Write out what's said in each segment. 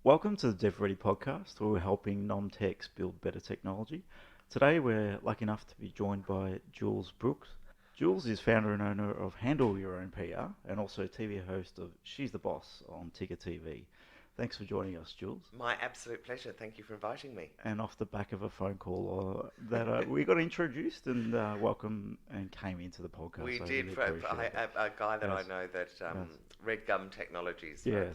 Welcome to the DevReady Podcast, where we're helping non-techs build better technology. Today we're lucky enough to be joined by Jules Brooke. Jules is founder and owner of Handle Your Own PR and also TV host of She's the Boss on Ticker TV. Thanks for joining us, Jules. My absolute pleasure. Thank you for inviting me. And off the back of a phone call we got introduced and welcome and came into the podcast. We so did really for a guy that Yes. I know that Red Gum Technologies. Yes.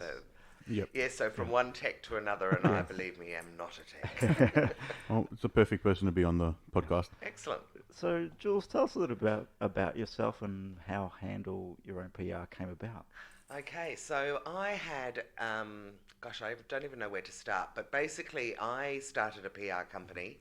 Yep. Yeah, so from one tech to another, and I, believe me, am not a tech. Well, it's a perfect person to be on the podcast. Excellent. So, Jules, tell us a little bit about yourself and how Handle Your Own PR came about. Okay, so I had, I don't even know where to start, but basically I started a PR company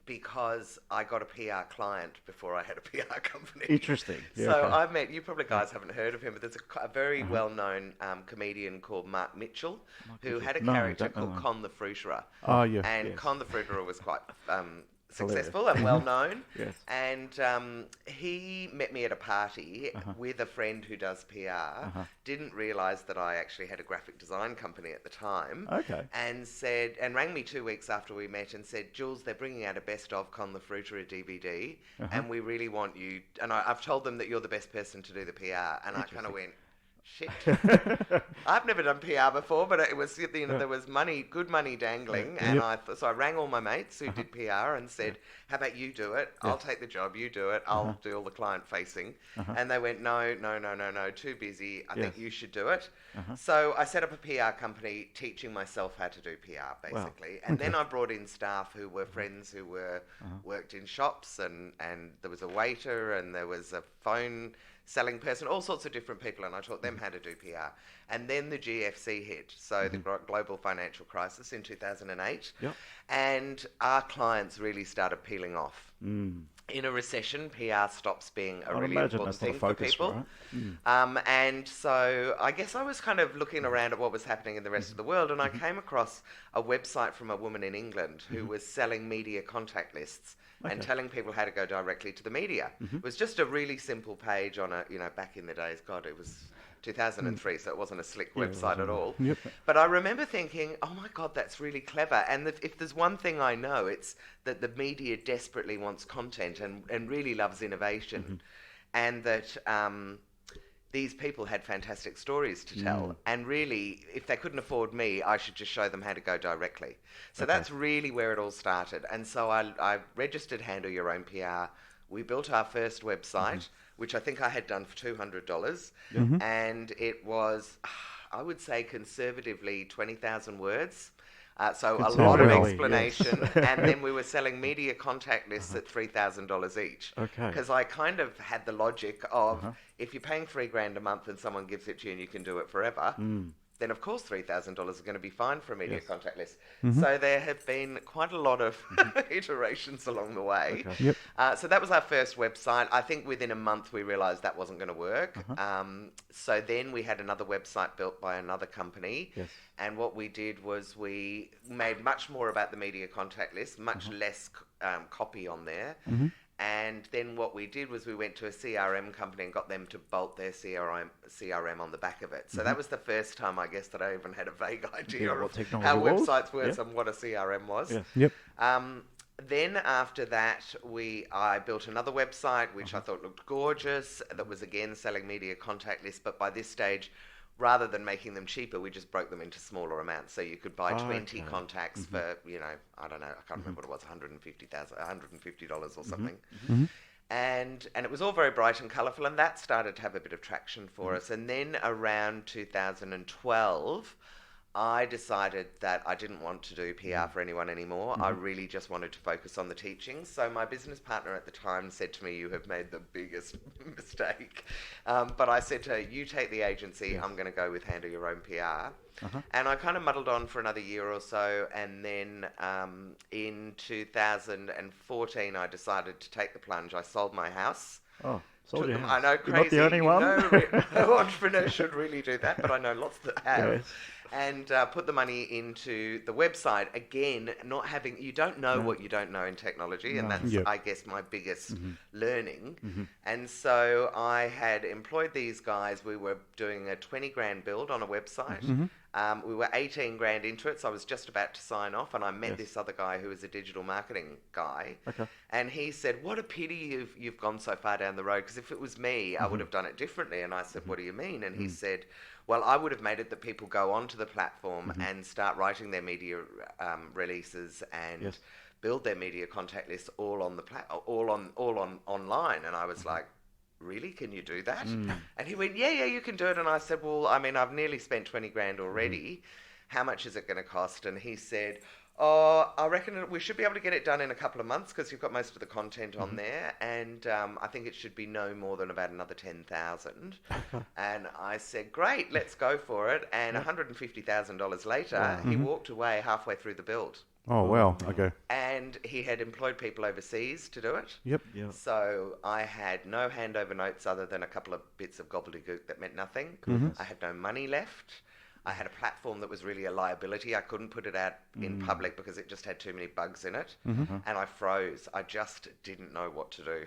because I got a PR client before I had a PR company. Interesting. Yeah, So okay. I've met, you probably guys haven't heard of him, but there's a very well-known comedian called Mark Mitchell, who had a character called Con the Fruiterer. Oh, yeah. And Yes. Con the Fruiterer was quite Hilarious. successful and well known. Yes. And he met me at a party with a friend who does PR. Didn't realise that I actually had a graphic design company at the time. Okay. And rang me 2 weeks after we met and said, Jules, they're bringing out a best of Con the Fruiterer DVD, and we really want you. And I've told them that you're the best person to do the PR. And I kind of went, shit. I've never done PR before, but it was, there was good money dangling, and so I rang all my mates who did PR and said, "How about you do it? I'll take the job. You do it. I'll do all the client facing." And they went, "No, too busy. I think you should do it." So I set up a PR company, teaching myself how to do PR basically, and then I brought in staff who were friends who were worked in shops, and there was a waiter, and there was a phone selling person, all sorts of different people, and I taught them how to do PR. And then the GFC hit, so the global financial crisis in 2008, and our clients really started peeling off. In a recession, PR stops being a really important thing for people. Right? And so I guess I was kind of looking around at what was happening in the rest of the world, and I came across a website from a woman in England who was selling media contact lists and telling people how to go directly to the media. It was just a really simple page on a, back in the days, God, it was 2003, so it wasn't a slick website at all. But I remember thinking, oh my God, that's really clever. And if there's one thing I know, it's that the media desperately wants content and really loves innovation. And that these people had fantastic stories to tell. And really, if they couldn't afford me, I should just show them how to go directly. So that's really where it all started. And so I registered Handle Your Own PR. We built our first website, which I think I had done for $200. And it was, I would say conservatively, 20,000 words. So a lot of explanation. And then we were selling media contact lists at $3,000 each. Okay. Because I kind of had the logic of, if you're paying $3,000 a month and someone gives it to you and you can do it forever, then of course $3,000 is going to be fine for a media contact list. So there have been quite a lot of iterations along the way. So that was our first website. I think within a month we realised that wasn't going to work. So then we had another website built by another company. And what we did was we made much more about the media contact list, much less copy on there. And then what we did was we went to a CRM company and got them to bolt their CRM on the back of it. So that was the first time, I guess, that I even had a vague idea of how websites work and what a CRM was. Then after that, I built another website, which I thought looked gorgeous, that was again selling media contact lists, but by this stage, rather than making them cheaper, we just broke them into smaller amounts. So you could buy 20 contacts for, I don't know, I can't remember what it was, $150 or something. And it was all very bright and colourful, and that started to have a bit of traction for us. And then around 2012, I decided that I didn't want to do PR for anyone anymore. I really just wanted to focus on the teaching. So my business partner at the time said to me, "You have made the biggest mistake." But I said to her, "You take the agency, I'm going to go with Handle Your Own PR." And I kind of muddled on for another year or so. And then in 2014, I decided to take the plunge. I sold my house. Sold your house. I know, crazy. You're not the only one. No entrepreneur should really do that, but I know lots that have. And put the money into the website. Again, not having, you don't know what you don't know in technology, and that's, I guess, my biggest learning. And so I had employed these guys. We were doing a 20 grand build on a website. We were 18 grand into it, so I was just about to sign off, and I met this other guy who was a digital marketing guy. Okay. And he said, "What a pity you've gone so far down the road, because if it was me, I would have done it differently." And I said, "What do you mean?" And he said, "Well, I would have made it that people go onto the platform and start writing their media releases and build their media contact lists all on the online." And I was like, "Really? Can you do that?" And he went, yeah, you can do it. And I said, "Well, I mean, I've nearly spent 20 grand already. How much is it going to cost?" And he said, "Oh, I reckon we should be able to get it done in a couple of months, because you've got most of the content on there. And I think it should be no more than about another 10,000. And I said, "Great, let's go for it." And $150,000 later, he walked away halfway through the build. Oh, wow. Okay. And he had employed people overseas to do it. Yep. So I had no handover notes other than a couple of bits of gobbledygook that meant nothing. I had no money left. I had a platform that was really a liability. I couldn't put it out in public because it just had too many bugs in it. And I froze. I just didn't know what to do.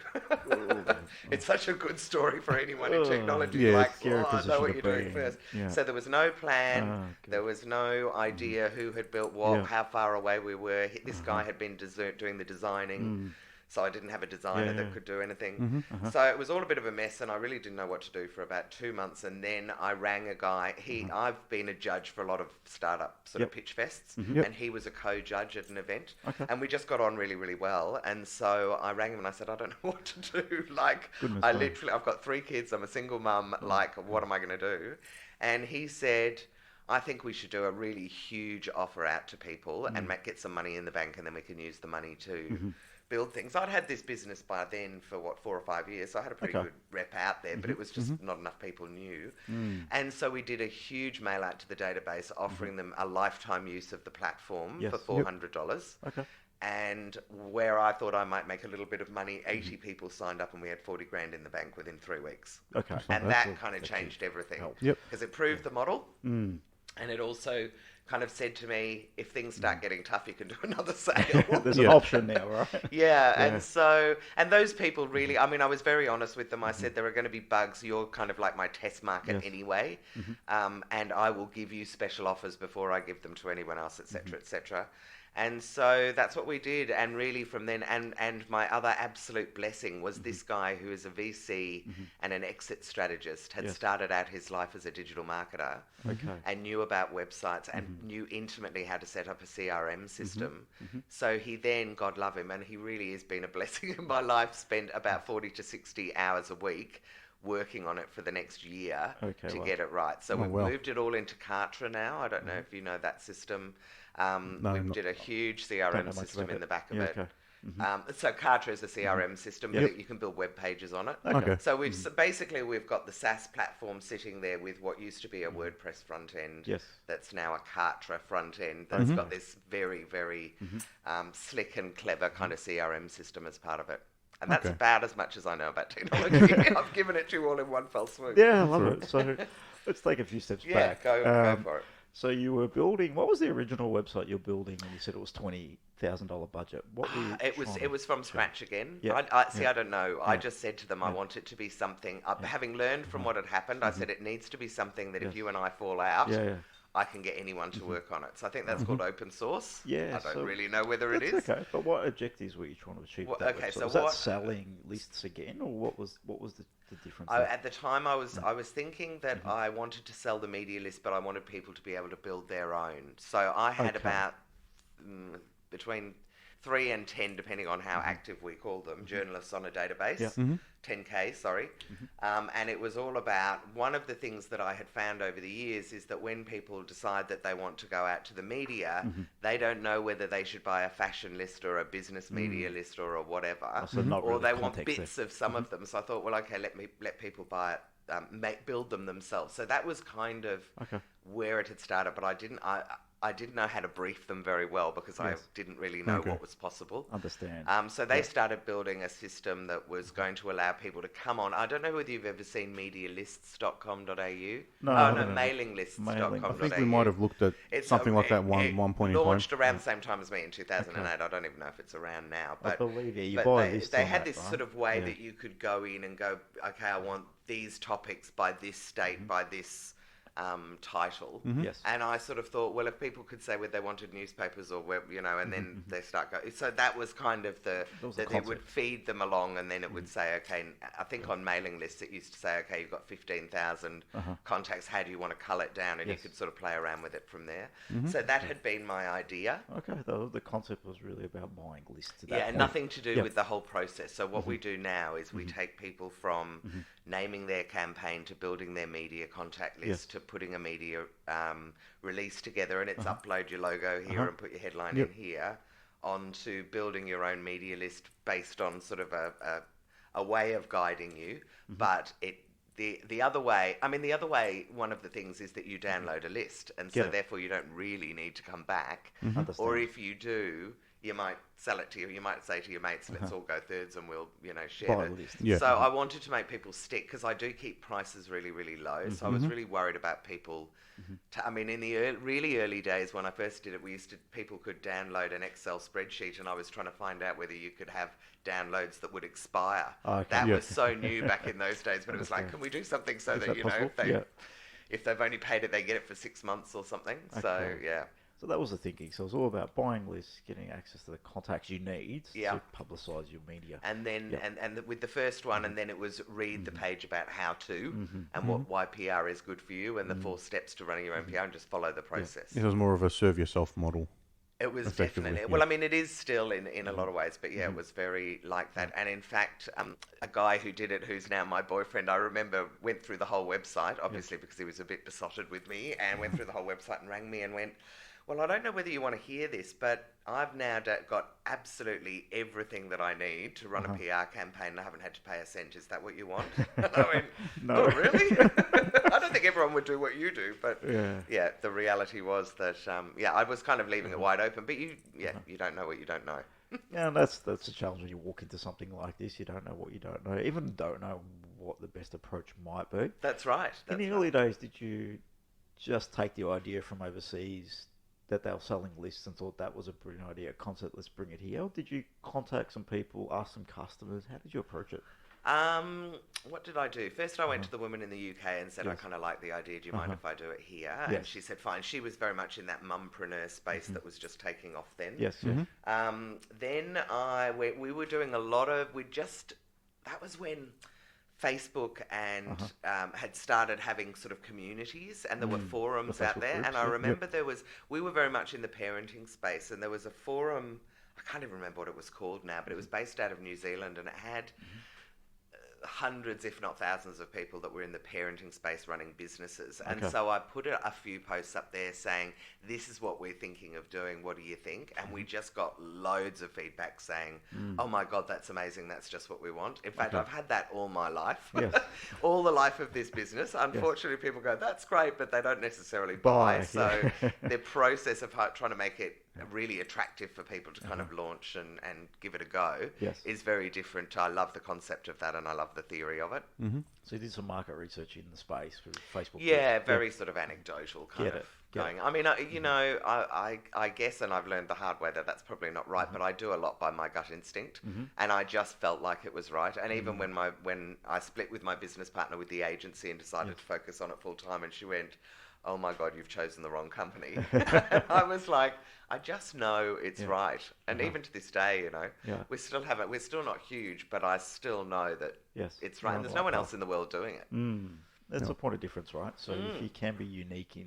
It's such a good story for anyone in technology. Yeah, I know what you're doing first. So there was no plan. There was no idea who had built what, how far away we were. This guy had been doing the designing. So I didn't have a designer that could do anything. So it was all a bit of a mess, and I really didn't know what to do for about 2 months. And then I rang a guy. I've been a judge for a lot of startup sort of pitch fests, and he was a co-judge at an event. And we just got on really, really well. And so I rang him and I said, "I don't know what to do. Like, I've got 3 kids. I'm a single mum. Like, what am I going to do?" And he said, "I think we should do a really huge offer out to people and get some money in the bank, and then we can use the money to build things." I'd had this business by then for 4 or 5 years, so I had a pretty good rep out there, but it was just not enough people knew. And so we did a huge mail out to the database offering them a lifetime use of the platform for $400. And where I thought I might make a little bit of money, 80 people signed up, and we had 40 grand in the bank within 3 weeks. And that kind of changed everything, because it proved the model. And it also kind of said to me, if things start getting tough, you can do another sale. There's an option now, right? And those people really, I mean, I was very honest with them. I said, there are going to be bugs. You're kind of like my test market anyway. And I will give you special offers before I give them to anyone else, etc., etc. And so that's what we did. And really from then, and my other absolute blessing was this guy who is a VC and an exit strategist, had started out his life as a digital marketer and knew about websites and knew intimately how to set up a CRM system. So he then, God love him, and he really has been a blessing in my life, spent about 40 to 60 hours a week working on it for the next year to get it right. So we've moved it all into Kartra now. I don't know if you know that system. We did a huge CRM system in the back of it. So Kartra is a CRM system that you can build web pages on it. So we've got the SaaS platform sitting there with what used to be a WordPress front end that's now a Kartra front end that's got this very, very slick and clever kind of CRM system as part of it. And that's about as much as I know about technology. I've given it to you all in one fell swoop. Yeah, I love it. So let's take a few steps back. Go for it. So you were building. What was the original website you're building? And you said it was $20,000 budget. What were you it was from scratch again. Yeah. I don't know. I just said to them, I want it to be something. Having learned from what had happened, I said it needs to be something that if you and I fall out, I can get anyone to work on it. So I think that's called open source. Yeah, I don't really know whether it is. Okay, but what objectives were you trying to achieve with that website? So was that selling lists again, or what was the difference? At the time, I was thinking that I wanted to sell the media list, but I wanted people to be able to build their own. So I had about between 3 and 10, depending on how active we call them, journalists on a database. 10K, sorry. And it was all about, one of the things that I had found over the years is that when people decide that they want to go out to the media, they don't know whether they should buy a fashion list or a business media list or whatever, or they want bits of some of them. So I thought, well, okay, let people buy it, build them themselves. So that was kind of where it had started, but I didn't know how to brief them very well because I didn't really know what was possible. Understand. So they started building a system that was going to allow people to come on. I don't know whether you've ever seen medialists.com.au. No, mailinglists.com.au. I think we might have looked at something like that one point in time. Launched around the same time as me in 2008. I don't even know if it's around now. But I believe you but buy this. They had this sort of way that you could go in and go, okay, I want these topics by this state, by this title. Yes. And I sort of thought, well, if people could say whether they wanted newspapers or web, and then they start going. So that was kind of that it would feed them along, and then it would say, okay, I think on mailing lists it used to say, okay, you've got 15,000 contacts, how do you want to cull it down? And you could sort of play around with it from there. So that had been my idea. Okay, the concept was really about buying lists. And nothing to do with the whole process. So what we do now is we take people from naming their campaign to building their media contact list to putting a media release together, and it's upload your logo here and put your headline in here, onto building your own media list based on sort of a way of guiding you. But the other way, one of the things is that you download a list, and so therefore you don't really need to come back. Or if you do, you might sell it to you. You might say to your mates, let's all go thirds and we'll, share it. So I wanted to make people stick, because I do keep prices really, really low. So I was really worried about people. In the really early days when I first did it, people could download an Excel spreadsheet, and I was trying to find out whether you could have downloads that would expire. That was so new back in those days, but it was like, can we do something so that, if they've only paid it, they get it for 6 months or something. So, So that was the thinking. So it was all about buying lists, getting access to the contacts you need to publicise your media. And then, and with the first one, and then it was read the page about how to, and why PR is good for you, and the 4 steps to running your own PR, and just follow the process. It was more of a serve yourself model. It was definitely. Well, it is still in a lot of ways, but it was very like that. And in fact, a guy who did it, who's now my boyfriend, I remember went through the whole website, obviously because he was a bit besotted with me, and went through the whole website and rang me and went, well, I don't know whether you want to hear this, but I've now got absolutely everything that I need to run a PR campaign, and I haven't had to pay a cent. Is that what you want? And I went, no. Oh, really? I don't think everyone would do what you do, but the reality was that, I was kind of leaving it wide open, but you don't know what you don't know. And that's the challenge when you walk into something like this. You don't know what you don't know, even don't know what the best approach might be. That's right. In the early days, did you just take the idea from overseas that they were selling lists and thought that was a brilliant idea, a concept, let's bring it here? Or did you contact some people, ask some customers? How did you approach it? What did I do? First, I went to the woman in the UK and said, I kind of like the idea. Do you mind if I do it here? And she said, fine. She was very much in that mumpreneur space that was just taking off then. Then we were doing a lot of, that was when Facebook and had started having sort of communities, and there were forums out there. Groups, and I remember we were very much in the parenting space, and there was a forum, I can't even remember what it was called now, but it was based out of New Zealand, and it had hundreds, if not thousands, of people that were in the parenting space running businesses. And so I put a few posts up there saying, this is what we're thinking of doing, what do you think? And we just got loads of feedback saying, oh my God, that's amazing, that's just what we want. In fact, I've had that all my life, all the life of this business. Unfortunately, people go, that's great, but they don't necessarily buy. So the process of trying to make it really attractive for people to kind of launch and give it a go is very different. I love the concept of that, and I love the theory of it. So you did some market research in the space with Facebook. Very sort of anecdotal kind of going. I mean, I guess, and I've learned the hard way that that's probably not right, but I do a lot by my gut instinct, and I just felt like it was right. And even when I split with my business partner with the agency and decided to focus on it full time, and she went, oh my God, you've chosen the wrong company. I was like, I just know it's right. And even to this day, we still haven't, we're still not huge, but I still know that it's right. And there's no one else in the world doing it. That's a point of difference, right? So if you can be unique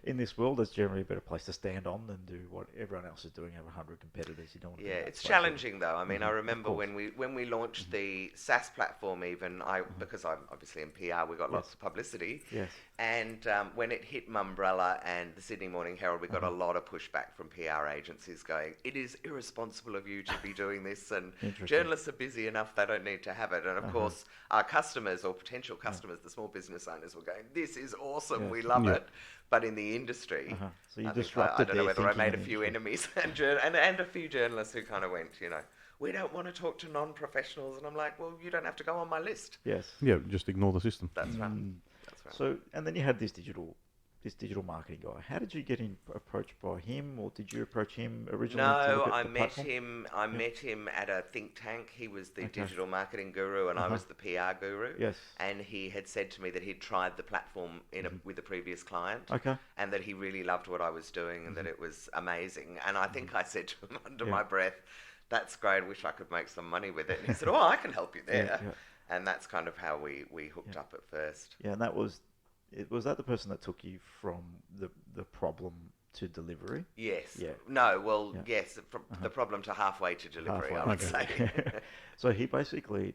in this world, that's generally a better place to stand on than do what everyone else is doing. Have 100 competitors. You don't want to it's challenging though. I mean, I remember when we launched the SaaS platform, even because I'm obviously in PR, we got lots of publicity. And when it hit Mumbrella and the Sydney Morning Herald, we got a lot of pushback from PR agencies going, it is irresponsible of you to be doing this, and journalists are busy enough, they don't need to have it. And of course, our customers or potential customers, the small business owners, were going, this is awesome, we love it. But in the industry, so you disrupted I don't know whether I made a few enemies and a few journalists who kind of went, we don't want to talk to non-professionals. And I'm like, well, you don't have to go on my list. Yeah, just ignore the system. That's right. So, and then you had this digital this digital marketing guy. How did you get approached by him, or did you approach him originally? to No, look at I the met platform? him. I met him at a think tank. He was the digital marketing guru, and I was the PR guru. Yes. And he had said to me that he'd tried the platform with a previous client, Okay. and that he really loved what I was doing, and that it was amazing. And I think I said to him under my breath, "That's great. I wish I could make some money with it." And he said, "Oh, I can help you there." Yeah. And that's kind of how we hooked up at first. Yeah, and was that the person that took you from the problem to delivery? Yes. Yeah. No, well, yes, from the problem to halfway to delivery, I would say. So he basically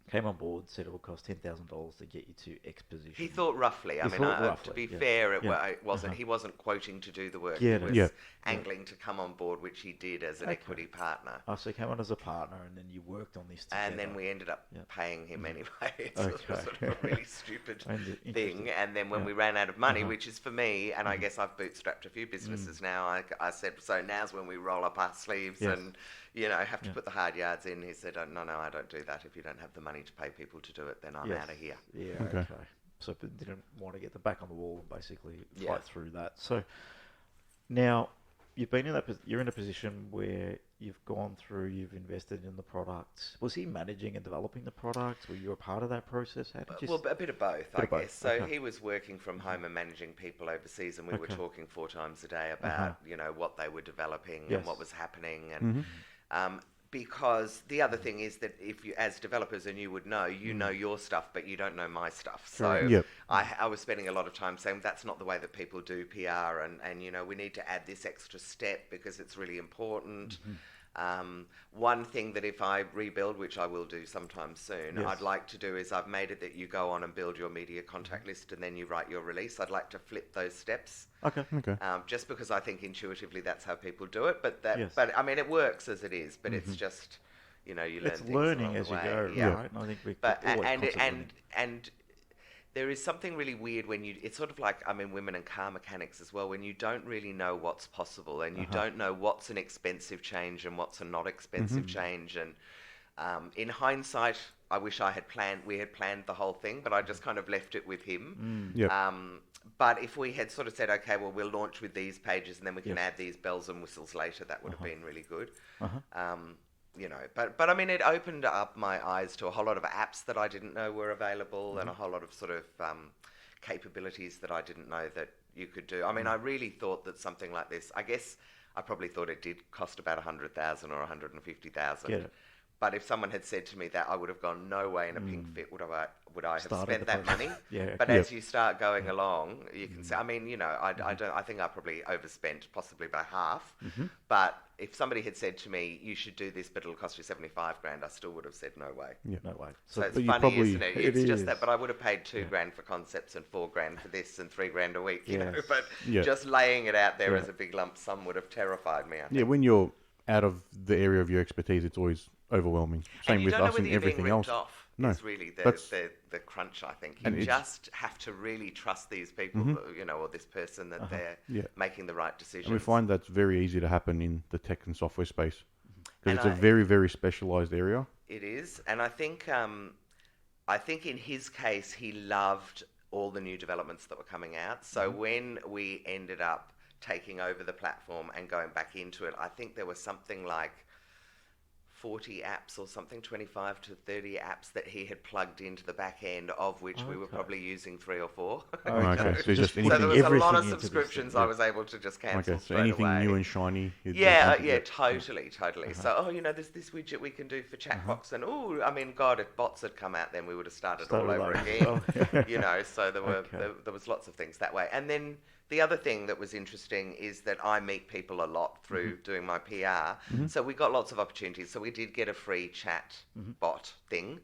came on board, said it would cost $10,000 to get you to X position. He thought roughly. To be fair, it wasn't. He wasn't quoting to do the work. Yeah, he was angling to come on board, which he did as an equity partner. Oh, so he came on as a partner, and then you worked on this together. And then we ended up paying him anyway. It was Okay. sort of a really stupid Interesting. thing. And then when we ran out of money, which is for me, and I guess I've bootstrapped a few businesses now, I said, so now's when we roll up our sleeves and, have to put the hard yards in. He said, no, I don't do that. If you don't have the money to pay people to do it, then I'm out of here. Yeah, Okay. okay. So but didn't want to get the back on the wall and basically fight through that. So now you've been you're in a position where you've gone through, you've invested in the product. Was he managing and developing the product? Were you a part of that process? How did you Well, a bit of both, I guess. So Okay. he was working from home and managing people overseas, and we were talking 4 times a day about, what they were developing and what was happening. And because the other thing is that if you, as developers, and you would know, you know your stuff, but you don't know my stuff. So Yep. I was spending a lot of time saying that's not the way that people do PR, and we need to add this extra step because it's really important. One thing that if I rebuild, which I will do sometime soon, I'd like to do is I've made it that you go on and build your media contact list and then you write your release. I'd like to flip those steps. Okay. Just because I think intuitively that's how people do it, but Yes. I mean it works as it is, but it's just you learn It's things learning along as the you way. go, right? And I think we But always constantly learning. and there is something really weird when it's sort of like, women and car mechanics as well, when you don't really know what's possible and you don't know what's an expensive change and what's a not expensive change. And in hindsight, I wish we had planned the whole thing, but I just kind of left it with him. Yep. But if we had sort of said, okay, well, we'll launch with these pages and then we can add these bells and whistles later, that would have been really good. But I mean, it opened up my eyes to a whole lot of apps that I didn't know were available and a whole lot of sort of capabilities that I didn't know that you could do. I mean, I really thought that something like this, I guess I probably thought it did cost about 100,000 or 150,000. Get it. But if someone had said to me that, I would have gone, no way in a pink fit would I have Started spent the that process. money. Yeah. But as you start going along, you can say, I mean, I think I probably overspent possibly by half. But if somebody had said to me, you should do this, but it'll cost you 75 grand, I still would have said no way. Yeah. No way. So it's But you funny, probably- isn't it? It It's just is. that, but I would have paid 2 grand for concepts and 4 grand for this and 3 grand a week, you know. Yes. But Yeah. just laying it out there as a big lump sum would have terrified me, I think. Yeah, when you're out of the area of your expertise, it's always overwhelming. Same And you with don't know us whether and you're being everything ripped else. off. No, Is really that's- the crunch, I think. And You it's- just have to really trust these people, or this person that they're Yeah. making the right decisions. And we find that's very easy to happen in the tech and software space because And it's a very, very specialized area. It is, and I think in his case, he loved all the new developments that were coming out. So when we ended up taking over the platform and going back into it, I think there was something like 40 apps or something, 25 to 30 apps that he had plugged into the back end, of which we were probably using 3 or 4. Okay, so just So anything, there was a lot everything of into this subscriptions thing, I was able to just cancel okay, so straight anything away. new and shiny. you'd Yeah, jump into it. totally. So, there's this widget we can do for chat box, and I mean, God, if bots had come out, then we would have started all over again. So there were there was lots of things that way. And then the other thing that was interesting is that I meet people a lot through doing my PR. So we got lots of opportunities. So we did get a free chat bot thing,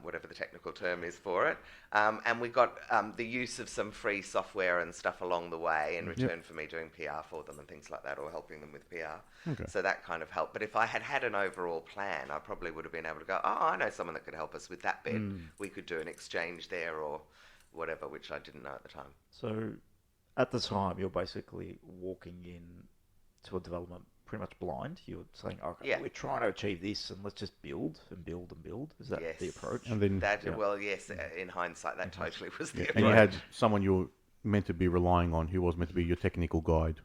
whatever the technical term is for it. And we got the use of some free software and stuff along the way in return for me doing PR for them and things like that, or helping them with PR. Okay. So that kind of helped. But if I had had an overall plan, I probably would have been able to go, I know someone that could help us with that bit. We could do an exchange there or whatever, which I didn't know at the time. So at the time, you're basically walking in to a development pretty much blind. You're saying, okay, we're trying to achieve this, and let's just build and build and build. Is that the approach? And then, Well, yes, in hindsight, that totally was the approach. and you had someone you're meant to be relying on, who was meant to be your technical guide,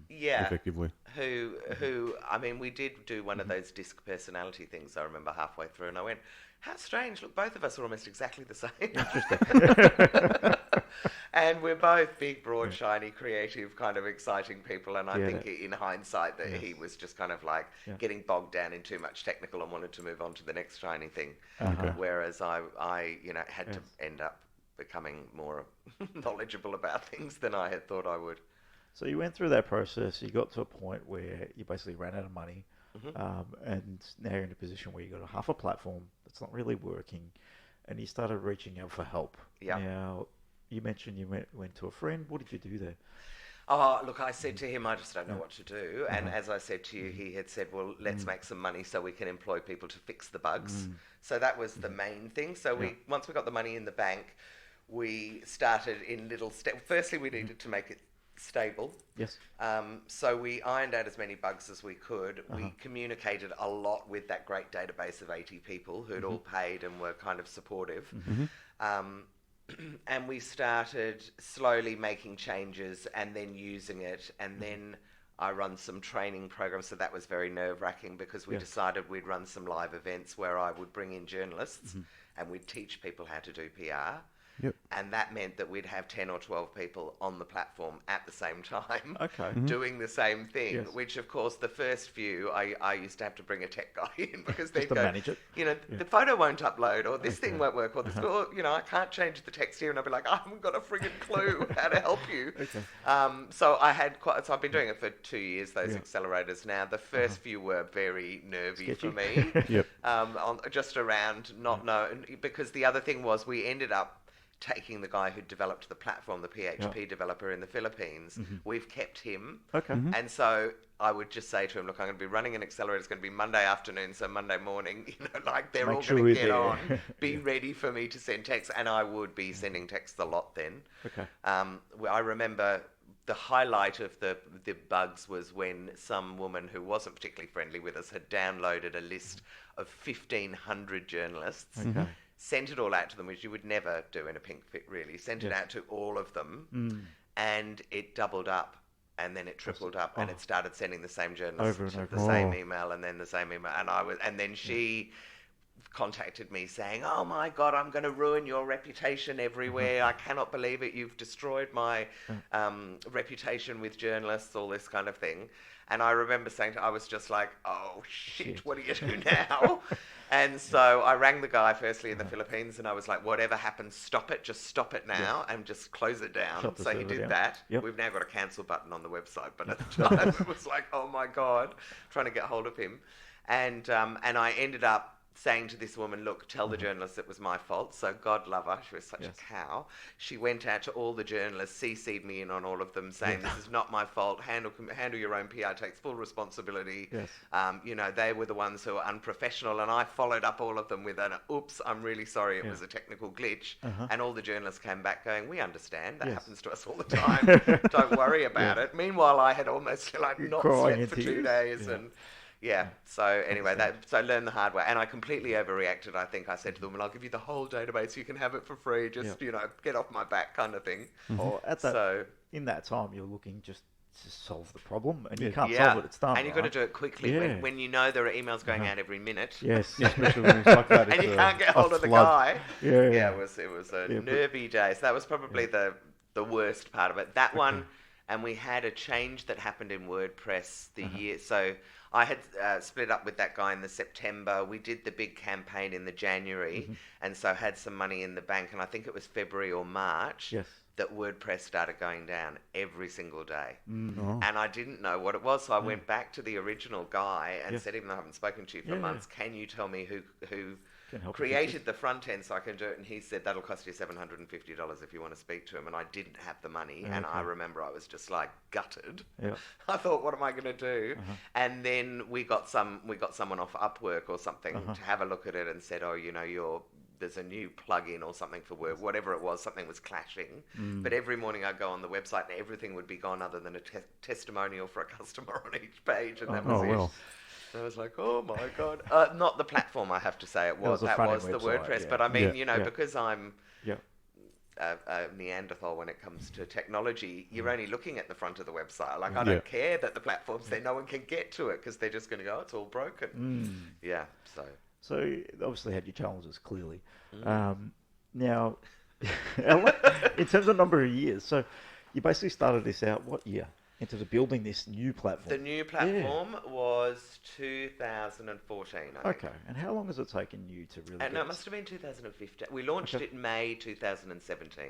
Yeah. effectively. I mean, we did do one of those disc personality things, I remember, halfway through, and I went, how strange, look, both of us are almost exactly the same. Interesting. And we're both big, broad, shiny, creative, kind of exciting people, and I think in hindsight that he was just kind of like getting bogged down in too much technical and wanted to move on to the next shiny thing, whereas I had to end up becoming more knowledgeable about things than I had thought I would. So you went through that process, you got to a point where you basically ran out of money, and now you're in a position where you got half a platform that's not really working, and you started reaching out for help. Yeah. Now, you mentioned you went to a friend. What did you do there? Oh, look, I said to him, I just don't know what to do. And as I said to you, he had said, well, let's make some money so we can employ people to fix the bugs. So that was the main thing. So once we got the money in the bank, we started in little steps. Firstly, we needed to make it stable. Yes. So we ironed out as many bugs as we could. We communicated a lot with that great database of 80 people who'd all paid and were kind of supportive. And we started slowly making changes and then using it. And then I run some training programs. So that was very nerve-wracking because we decided we'd run some live events where I would bring in journalists and we'd teach people how to do PR. Yep. And that meant that we'd have 10 or 12 people on the platform at the same time doing the same thing, which, of course, the first few, I used to have to bring a tech guy in because they'd go, manage it. you know, the photo won't upload or this thing won't work or this, or, you know, I can't change the text here. And I'd be like, I haven't got a friggin' clue how to help you. So I've been doing it for 2 years, those accelerators now. The first few were very nervy for me. Just around not knowing, because the other thing was we ended up taking the guy who developed the platform, the PHP developer in the Philippines. We've kept him. And so I would just say to him, look, I'm going to be running an accelerator. It's going to be Monday afternoon, so Monday morning, you know, like they're all going to get on. Be ready for me to send texts. And I would be sending texts a lot then. I remember the highlight of the bugs was when some woman who wasn't particularly friendly with us had downloaded a list of 1,500 journalists. Sent it all out to them, which you would never do in a pink fit, really. Sent it out to all of them, and it doubled up, and then it tripled up, and it started sending the same journalist the same email, and then the same email, and then she contacted me saying, "Oh my God, I'm going to ruin your reputation everywhere. I cannot believe it. You've destroyed my reputation with journalists, all this kind of thing." And I remember saying, I was just like, oh shit, what do you do now? And so I rang the guy firstly in the Philippines and I was like, whatever happens, stop it, just stop it now and just close it down. So he did that. We've now got a cancel button on the website, but at the time it was like, oh my God, trying to get hold of him. And I ended up saying to this woman, look, tell the journalists it was my fault. So God love her, she was such a cow. She went out to all the journalists, CC'd me in on all of them, saying this is not my fault, handle your own PR, takes full responsibility. You know, they were the ones who were unprofessional, and I followed up all of them with an, oops, I'm really sorry, it was a technical glitch. And all the journalists came back going, we understand, that happens to us all the time, don't worry about it. Meanwhile, I had almost like not slept for 2 days and... so anyway, so I learned the hard way. And I completely overreacted, I think. I said to the woman, I'll give you the whole database, you can have it for free, just, you know, get off my back kind of thing. Or in that time, you're looking just to solve the problem, and you can't solve it, it's done. And you've got to do it quickly when you know there are emails going out every minute. Especially when it's like that. And you can't get hold of the guy. It was a nervy day. So that was probably the worst part of it. That one, and we had a change that happened in WordPress the year. So I had split up with that guy in the September. We did the big campaign in the January, and so had some money in the bank. And I think it was February or March that WordPress started going down every single day. And I didn't know what it was, so I went back to the original guy and said, even though I haven't spoken to you for months, can you tell me who created the front end so I can do it? And he said, that'll cost you $750 if you want to speak to him. And I didn't have the money. And I remember I was just like gutted. I thought, what am I going to do? And then we got someone off Upwork or something to have a look at it and said, oh, you know, there's a new plugin or something for Word, whatever it was, something was clashing. But every morning I'd go on the website and everything would be gone other than a testimonial for a customer on each page. And that was it. I was like, oh my God. Not the platform, I have to say. That was the WordPress. But I mean, you know, because I'm a Neanderthal when it comes to technology. You're only looking at the front of the website. Like, I don't care that the platform's there. No one can get to it because they're just going to go, oh, it's all broken. Yeah, So obviously had your challenges, clearly. Mm. Now, in terms of number of years, so you basically started this out what year in terms of building this new platform? The new platform was 2014, I think. Okay, and how long has it taken you to really No, it must have been 2015. We launched it in May 2017.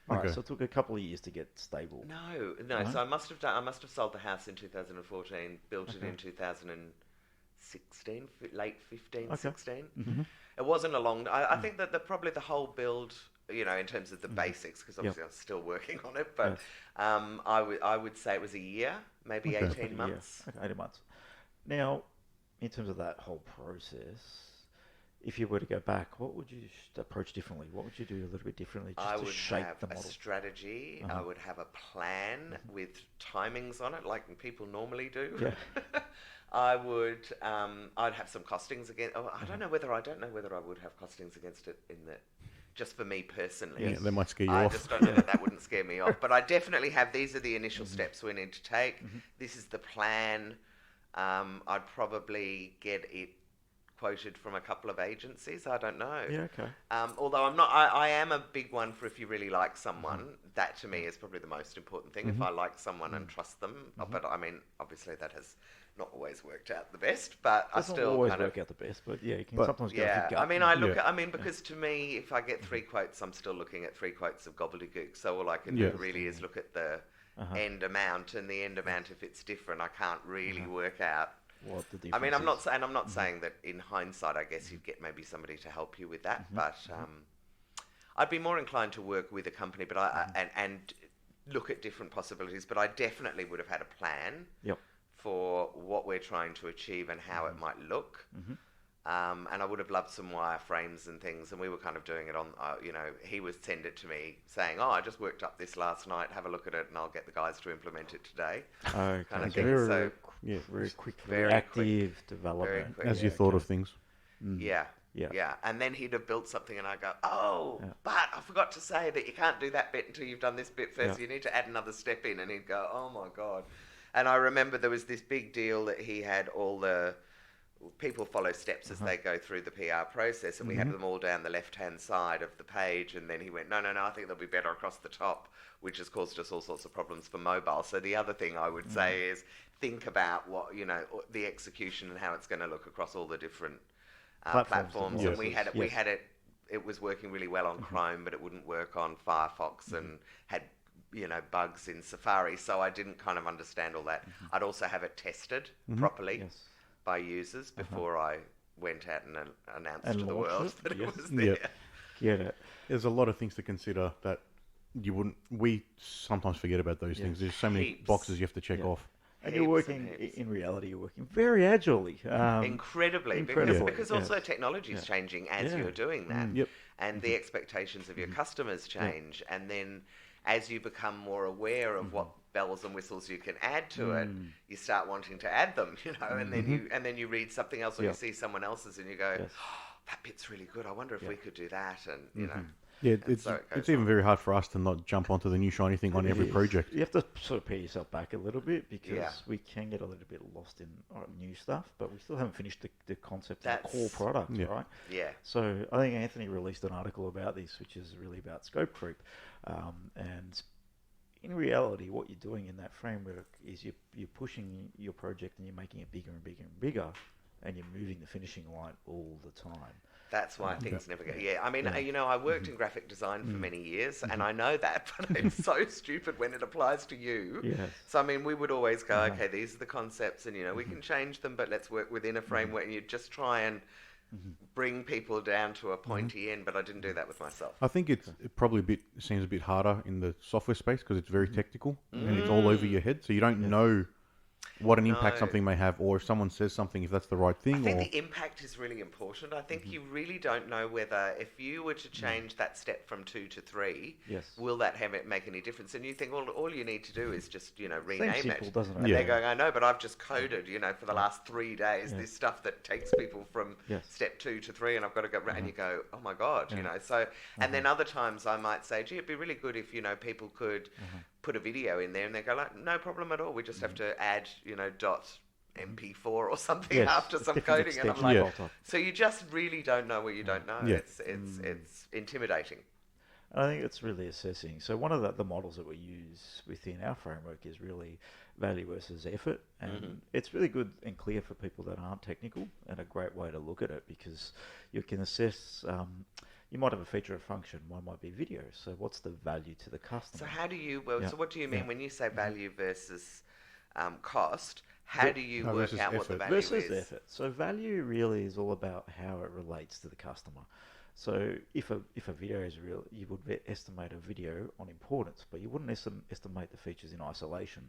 All right, so it took a couple of years to get stable. No. No? So I must have sold the house in 2014, built it in 2016, late 15, 16. Mm-hmm. It wasn't a long. I think that probably the whole build, in terms of the basics, because obviously I'm still working on it, but I would say it was a year, maybe 18 months. Okay, 18 months. Now, in terms of that whole process, if you were to go back, what would you approach differently? What would you do a little bit differently just to shape the model? I would have a strategy. I would have a plan with timings on it, like people normally do. Yeah. I would. I'd have some costings again. Oh, I don't know whether I would have costings against it in that. Just for me personally. Yeah, they might scare you I off. just don't know that wouldn't scare me off. But I definitely have, these are the initial steps we need to take. This is the plan. I'd probably get it quoted from a couple of agencies. I don't know. Yeah, okay. Although I am a big one for if you really like someone. That to me is probably the most important thing. If I like someone and trust them. But I mean, obviously that has not always worked out the best, but I still always kind work out the best, but yeah, you can sometimes go with gut. I mean, because to me, if I get 3 quotes, I'm still looking at 3 quotes of gobbledygook. So all I can do really is look at the end amount, and the end amount, if it's different, I can't really work out what the difference I mean, I'm is. not saying that in hindsight, I guess you'd get maybe somebody to help you with that, but I'd be more inclined to work with a company, but and look at different possibilities. But I definitely would have had a plan. Yep. For what we're trying to achieve and how it might look. And I would have loved some wireframes and things, and we were kind of doing it on, he would send it to me saying, I just worked up this last night, have a look at it, and I'll get the guys to implement it today. Okay. Kind of thing. Very quick, very active development. quick. As you thought of things. Yeah. And then he'd have built something, and I go, but I forgot to say that you can't do that bit until you've done this bit first. You need to add another step in. And he'd go, oh my God. And I remember there was this big deal that he had all the people follow steps as they go through the PR process, and we had them all down the left-hand side of the page, and then he went, no, I think they'll be better across the top, which has caused us all sorts of problems for mobile. So the other thing I would say is think about what, the execution and how it's going to look across all the different platforms. And we had it, it was working really well on Chrome, but it wouldn't work on Firefox and had bugs in Safari, so I didn't kind of understand all that. I'd also have it tested properly by users before I went out and announced to the world that it was there. Get it. There's a lot of things to consider that we sometimes forget about those things. There's so many boxes you have to check off. And you're working, in reality, you're working very agilely. Incredibly. Because also technology is changing as you're doing that. And the expectations of your customers change. And then as you become more aware of what bells and whistles you can add to it, you start wanting to add them, and then you read something else or you see someone else's and you go, that bit's really good. I wonder if we could do that. And, Yeah, it's even very hard for us to not jump onto the new shiny thing on every project. You have to sort of pare yourself back a little bit because we can get a little bit lost in new stuff, but we still haven't finished the concept of the core product, right? Yeah. So I think Anthony released an article about this, which is really about scope creep. And in reality, what you're doing in that framework is you're pushing your project and you're making it bigger and bigger and bigger, and you're moving the finishing line all the time. That's why things never go. Yeah, I mean, I worked in graphic design for many years, and I know that, but it's so stupid when it applies to you. Yes. So, I mean, we would always go, okay, these are the concepts, and, we can change them, but let's work within a framework, and you just try and bring people down to a pointy end, but I didn't do that with myself. I think it probably seems a bit harder in the software space because it's very technical and it's all over your head, so you don't know what an impact something may have, or if someone says something, if that's the right thing. I think the impact is really important. I think you really don't know whether, if you were to change that step from 2 to 3, will that make any difference? And you think, well, all you need to do is just, rename Seems simple, it. doesn't it? And they're going, I know, but I've just coded, for the last 3 days, this stuff that takes people from step 2 to 3, and I've got to go, and you go, oh my God, So, and then other times I might say, gee, it'd be really good if, people could put a video in there, and they go like, no problem at all. We just have to add, .mp4 or something after some coding, and I'm like, so you just really don't know what you don't know. It's intimidating. I think it's really assessing. So one of the models that we use within our framework is really value versus effort, and it's really good and clear for people that aren't technical, and a great way to look at it, because you can assess. You might have a feature or function. One might be video. So what's the value to the customer? So how do you? So what do you mean when you say value versus cost? How do you work out what the value is? Versus effort. So value really is all about how it relates to the customer. So if a video is real, you would estimate a video on importance, but you wouldn't estimate the features in isolation.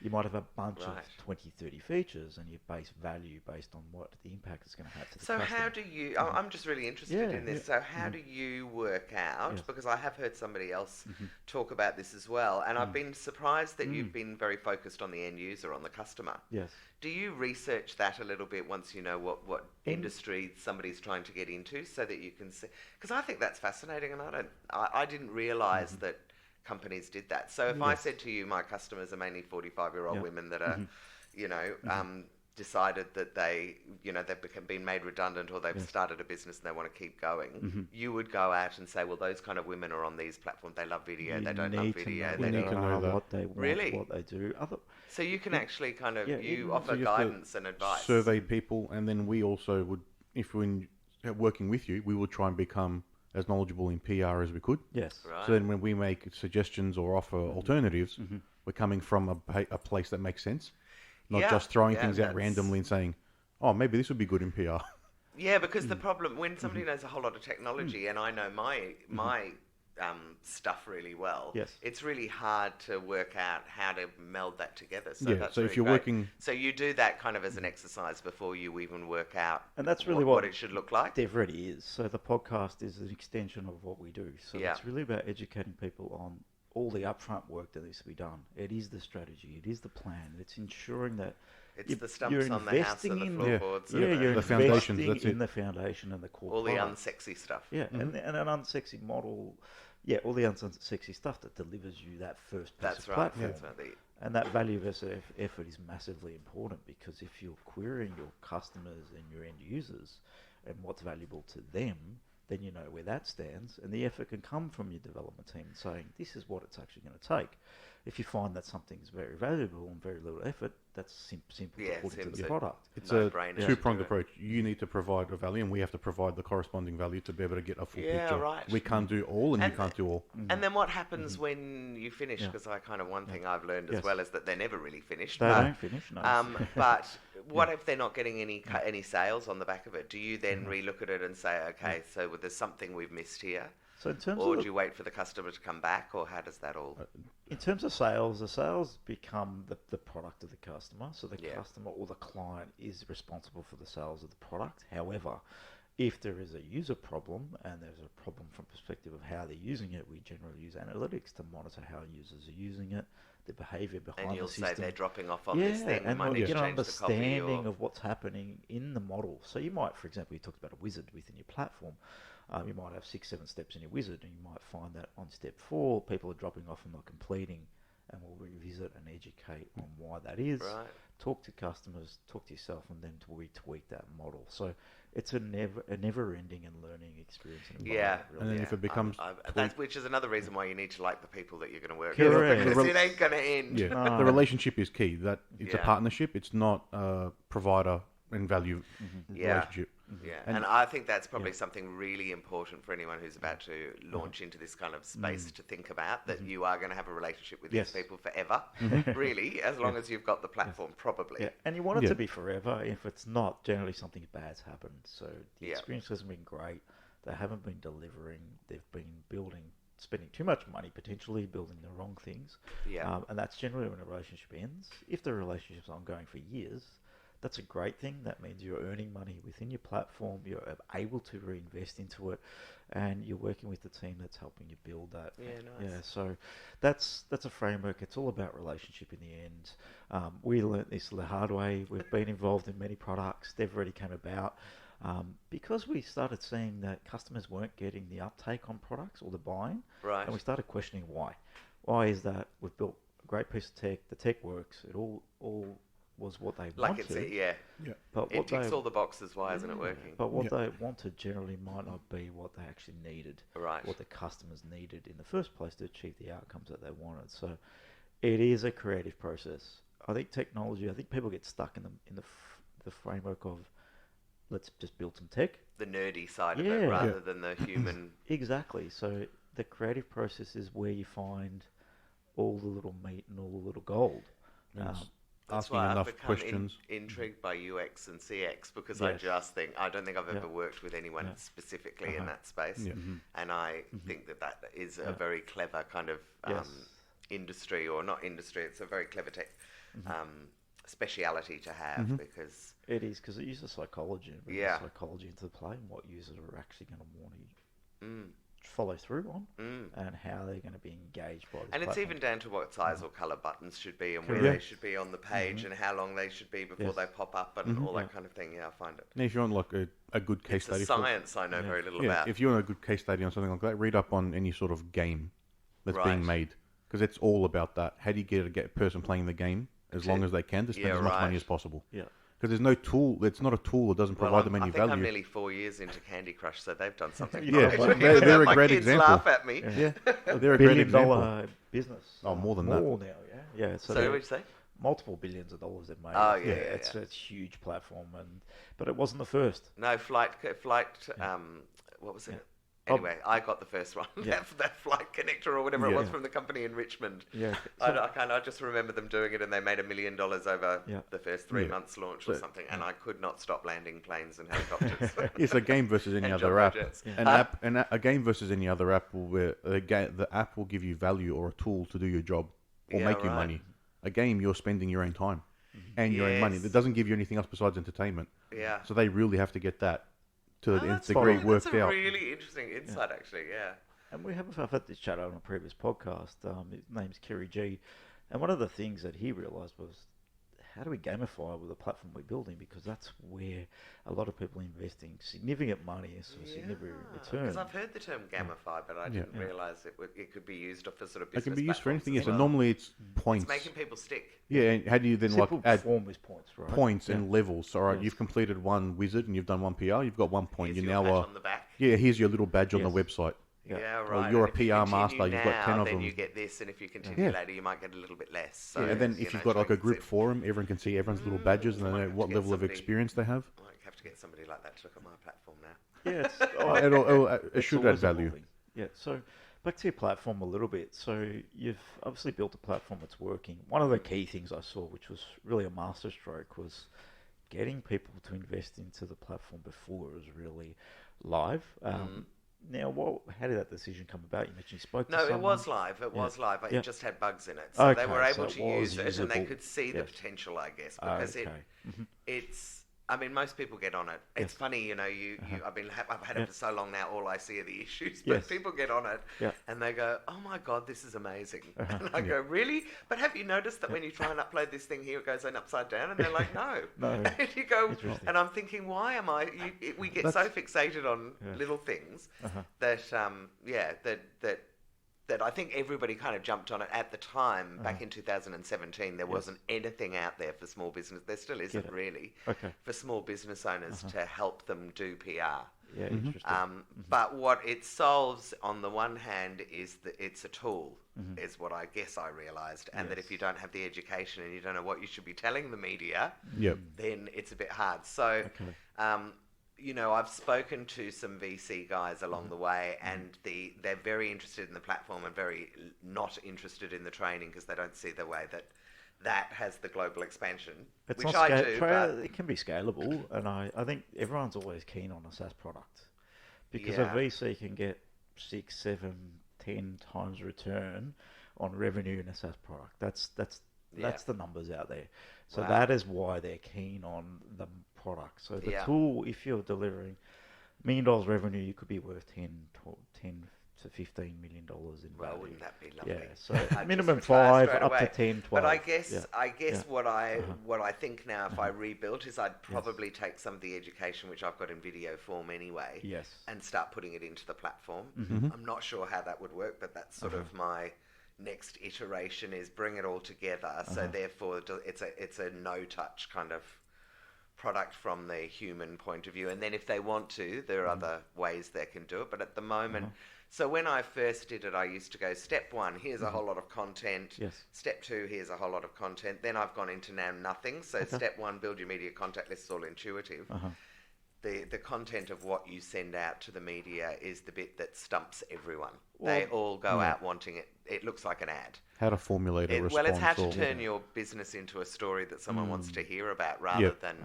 You might have a bunch of 20, 30 features, and you base value based on what the impact is going to have to the customer. So how do you, I'm just really interested in this, so how do you work out, because I have heard somebody else talk about this as well, and I've been surprised that you've been very focused on the end user, on the customer. Yes. Do you research that a little bit once you know what industry somebody's trying to get into, so that you can see, because I think that's fascinating, and I didn't realise that companies did that. So if I said to you, my customers are mainly 45-year-old women that are, decided that they've been made redundant, or they've started a business and they want to keep going, you would go out and say, well, those kind of women are on these platforms. They love video. They don't love video. They need to know what they want, really? What they do. So you can actually kind of you offer guidance and advice. Survey people, and then we also would, if we're working with you, we would try and become as knowledgeable in PR as we could. Yes. Right. So then when we make suggestions or offer alternatives, we're coming from a place that makes sense, not just throwing things out randomly and saying, oh, maybe this would be good in PR. Yeah, because the problem, when somebody knows a whole lot of technology, and I know my stuff really well, it's really hard to work out how to meld that together. So that's so really if you're great. working... So you do that kind of as an exercise before you even work out and that's really what it should look like? DevReady is. So the podcast is an extension of what we do. So it's really about educating people on all the upfront work that needs to be done. It is the strategy. It is the plan. It's ensuring that it's the stumps on the house and the floorboards. You're the foundations. That's in the foundation and the core. All the unsexy stuff. Yeah, and an unsexy model. Yeah, all the unsexy stuff that delivers you that first piece of platform. That's right. And that value versus effort is massively important, because if you're querying your customers and your end users and what's valuable to them, then you know where that stands, and the effort can come from your development team saying, this is what it's actually going to take. If you find that something is very valuable and very little effort, that's simply put into the product. It's a two-pronged approach. You need to provide a value, and we have to provide the corresponding value to be able to get a full picture. Right. We can't do all, and you can't do all. And then what happens when you finish? Because one thing I've learned as well is that they're never really finished. They don't finish, no. But what if they're not getting any sales on the back of it? Do you then relook at it and say, okay, so there's something we've missed here? So in terms or do you wait for the customer to come back, or how does that all... In terms of sales, the sales become the product of the customer. So the customer or the client is responsible for the sales of the product. However, if there is a user problem, and there's a problem from perspective of how they're using it, we generally use analytics to monitor how users are using it, the behavior behind the system. And you'll say they're dropping off on this thing, and might need to get an change the copy. understanding of what's happening in the model. So you might, for example, you talked about a wizard within your platform. You might have 6-7 steps in your wizard, and you might find that on step 4, people are dropping off and not completing, and we'll revisit and educate on why that is. Right. Talk to customers, talk to yourself, and then retweak that model. So it's a never-ending and learning experience. Really. And then if it becomes... which is another reason why you need to like the people that you're going to work Correct. with, because it ain't going to end. The relationship is key. That it's a partnership. It's not a provider and value relationship. And I think that's probably something really important for anyone who's about to launch into this kind of space to think about, that you are going to have a relationship with these people forever, really, as long as you've got the platform, probably. Yeah. And you want it to be forever. If it's not, generally something bad's happened. So the experience hasn't been great. They haven't been delivering. They've been building spending too much money, potentially building the wrong things. Yeah. And that's generally when a relationship ends. If the relationship's ongoing for years, that's a great thing. That means you're earning money within your platform, you're able to reinvest into it, and you're working with the team that's helping you build that. Yeah, nice. Yeah, so that's a framework. It's all about relationship in the end. We learnt this the hard way. We've been involved in many products. DevReady came about because we started seeing that customers weren't getting the uptake on products or the buying, Right. and we started questioning why. Why is that? We've built a great piece of tech. The tech works. It all was what they Like wanted. But it what ticks they, all the boxes. Why isn't it working? But what they wanted generally might not be what they actually needed. Right. What the customers needed in the first place to achieve the outcomes that they wanted. So it is a creative process. I think technology. I think people get stuck in the framework of let's just build some tech. The nerdy side of it rather than the human. Exactly. So the creative process is where you find all the little meat and all the little gold. That's Asking why enough I've become questions. intrigued by UX and CX because Yes. I don't think I've ever worked with anyone specifically in that space. Yeah. And I think that is a very clever kind of industry, or not industry, it's a very clever tech speciality to have because... It is, because it uses psychology and brings psychology into the play and what users are actually going to want to follow through on and how they're going to be engaged by this And it's platform. even down to what size or colour buttons should be and where they should be on the page and how long they should be before they pop up and all that kind of thing. Yeah, I find it. Now, if you want like a good case It's study, a science I know very little about. if you want a good case study on something like that, read up on any sort of game that's being Right. made, because it's all about that. How do you get a person playing the game as long as they can to spend as much money as possible? Yeah. Because there's no tool. It's not a tool that doesn't provide them any I think value. I'm nearly 4 years into Candy Crush, so they've done something. Yeah, right. but they're a My great kids example. laugh at me. Yeah, they're a great example. $1 billion business. Oh, more than that. More now, yeah. Yeah, So they're what did you say? multiple billions of dollars they've made. Oh, It's a huge platform, but it wasn't the first. No, flight. What was it? Anyway, I got the first one. that flight connector or whatever it was from the company in Richmond. Yeah. I just remember them doing it, and they made $1 million over the first 3 months launch or So- something, and I could not stop landing planes and helicopters. It's a game versus any And other app. jumbo jets. A game versus any other app where the app will give you value or a tool to do your job or Yeah, make you right. money. A game, you're spending your own time and your own money. Yes. It doesn't give you anything else besides entertainment. Yeah. So they really have to get that to the nth That's degree that's worked a out. really interesting insight, actually. Yeah. And I've had this chat on a previous podcast. His name's Kerry G. And one of the things that he realised was, how do we gamify with the platform we're building? Because that's where a lot of people are investing significant money and significant return. Because I've heard the term gamify, but I didn't realise it could be used for sort of It business can be used for platforms anything. as Yes, and well. normally it's points. It's making people stick. Yeah, and how do you then Simple like add form is points, right? points and levels? All right, Yes. you've completed one wizard and you've done one PR. You've got 1 point. Here's You your now patch are on the back. here's your little badge on the Yes. website. Yeah, Or right. you're And a if you PR continue master, you've got 10 of then them. you get this, and if you continue later, you might get a little bit less. So, And then if you've got like a group for, forum, everyone can see everyone's little badges and they might know have to what get level of somebody- experience they have. I might have to get somebody like that to look at my platform now. Yeah, It it's should add always value. evolving. Yeah, so back to your platform a little bit. So you've obviously built a platform that's working. One of the key things I saw, which was really a masterstroke, was getting people to invest into the platform before it was really live. Now, how did that decision come about? You mentioned you spoke to No, someone. it was live. It was live. It Yeah. just had bugs in it, so they Okay, were so able it to was use it, and they usable. could see the Yes. potential, I guess, because Okay. it's. I mean, most people get on it. It's funny, you know. I've had it for so long now. All I see are the issues, but Yes. people get on it Yeah. and they go, "Oh my god, this is amazing!" And I go, "Really? But have you noticed that when you try and upload this thing here, it goes in upside down?" And they're like, "No." No. And you go, Interesting. and I'm thinking, why am I? We get so fixated on little things that I think everybody kind of jumped on it at the time. Back in 2017, there wasn't anything out there for small business. There still isn't really for small business owners to help them do PR. Yeah, interesting. But what it solves, on the one hand, is that it's a tool, is what I guess I realised, and that if you don't have the education and you don't know what you should be telling the media, then it's a bit hard. So, you know, I've spoken to some VC guys along the way, and they're very interested in the platform and very not interested in the training because they don't see the way that has the global expansion, It's which not I do. But it can be scalable, and I think everyone's always keen on a SaaS product because a Yeah. VC can get 6, 7, 10 times return on revenue in a SaaS product. That's the numbers out there. So that is why they're keen on the product. So the tool, if you're delivering $1 million revenue, you could be worth 10 to $15 million in value. Well, wouldn't that be lovely? Yeah, so minimum 5 up away. to 10, 12. But I guess what I think now, if I rebuilt, is I'd probably take some of the education which I've got in video form anyway, and start putting it into the platform. I'm not sure how that would work, but that's sort of my next iteration, is bring it all together. So therefore, it's a no-touch kind of product from the human point of view. And then if they want to, there are other ways they can do it. But at the moment, so when I first did it, I used to go, step 1, here's a whole lot of content. Step 2, here's a whole lot of content. Then I've gone into now nothing. So step 1, build your media contact list, all intuitive. The content of what you send out to the media is the bit that stumps everyone. They all go out wanting it. It looks like an ad. How to formulate a response. Well, it's how to turn your business into a story that someone wants to hear about, rather than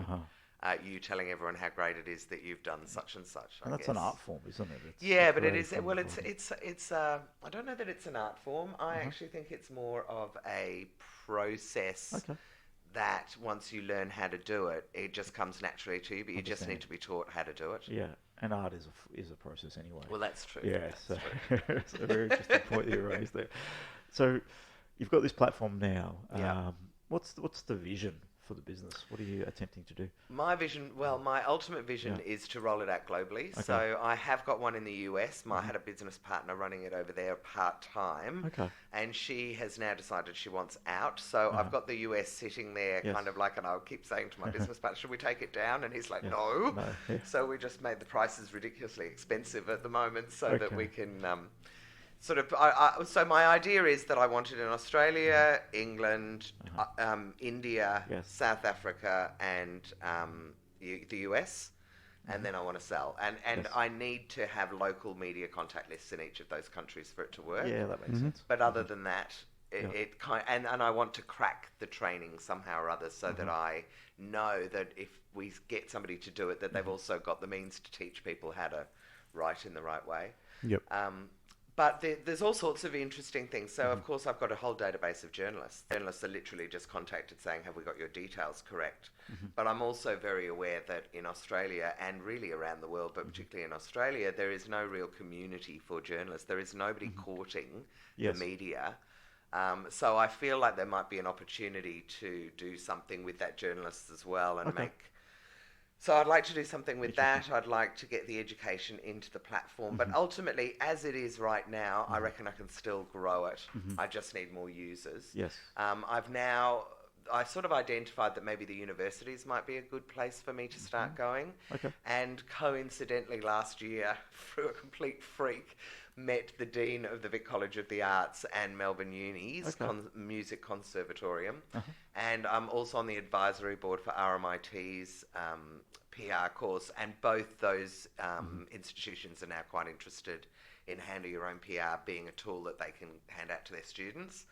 you telling everyone how great it is that you've done such and such. And that's an art form, isn't it? But it is. Well, it's. I don't know that it's an art form. I actually think it's more of a process. That once you learn how to do it, it just comes naturally to you. But you just need to be taught how to do it. Yeah, and art is a process anyway. Well, that's true. Yeah, it's a very interesting point that you raised there. So, you've got this platform now. What's the vision for the business? What are you attempting to do? My vision, my ultimate vision is to roll it out globally. So I have got one in the US. I had a business partner running it over there part-time. And she has now decided she wants out. So I've got the US sitting there kind of like, and I'll keep saying to my business partner, should we take it down? And he's like, no. So we just made the prices ridiculously expensive at the moment so that we can... so my idea is that I want it in Australia, England, India, South Africa, and the US, and then I want to sell. And I need to have local media contact lists in each of those countries for it to work. Yeah, that makes sense. But other than that, and I want to crack the training somehow or other so that I know that if we get somebody to do it, that they've also got the means to teach people how to write in the right way. But there's all sorts of interesting things. So, of course, I've got a whole database of journalists. Journalists are literally just contacted saying, have we got your details correct? But I'm also very aware that in Australia and really around the world, but particularly in Australia, there is no real community for journalists. There is nobody courting the media. So I feel like there might be an opportunity to do something with that journalist as well and make... So I'd like to do something with that. I'd like to get the education into the platform. But ultimately, as it is right now, I reckon I can still grow it. I just need more users. I've sort of identified that maybe the universities might be a good place for me to start going. And coincidentally, last year, through a complete freak, met the Dean of the Vic College of the Arts and Melbourne Uni's Music Conservatorium. And I'm also on the advisory board for RMIT's PR course. And both those institutions are now quite interested in Handle Your Own PR being a tool that they can hand out to their students,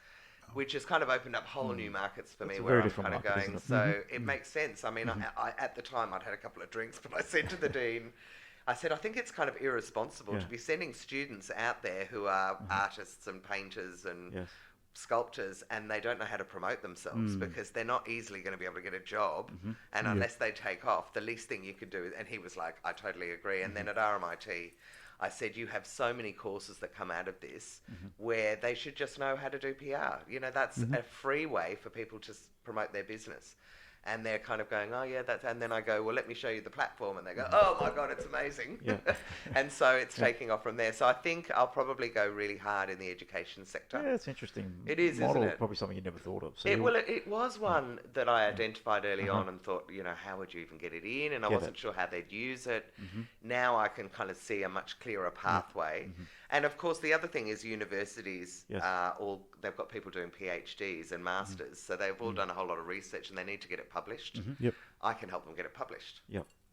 which has kind of opened up whole new markets for me where I'm kind of going. So it makes sense. I mean, I at the time, I'd had a couple of drinks, but I said to the Dean... I said, I think it's kind of irresponsible to be sending students out there who are artists and painters and sculptors, and they don't know how to promote themselves because they're not easily going to be able to get a job. And unless they take off, the least thing you could do... And he was like, I totally agree. And then at RMIT, I said, you have so many courses that come out of this where they should just know how to do PR. You know, that's a free way for people to promote their business. And they're kind of going, oh, yeah, that's... And then I go, well, let me show you the platform. And they go, oh, my God, it's amazing. And so it's taking off from there. So I think I'll probably go really hard in the education sector. Yeah, it's interesting. It is, model, isn't it? Probably something you never thought of. So it was one that I identified early on and thought, you know, how would you even get it in? And I wasn't sure how they'd use it. Now I can kind of see a much clearer pathway. And, of course, the other thing is universities they've got people doing PhDs and masters, so they've all done a whole lot of research and they need to get it published. I can help them get it published.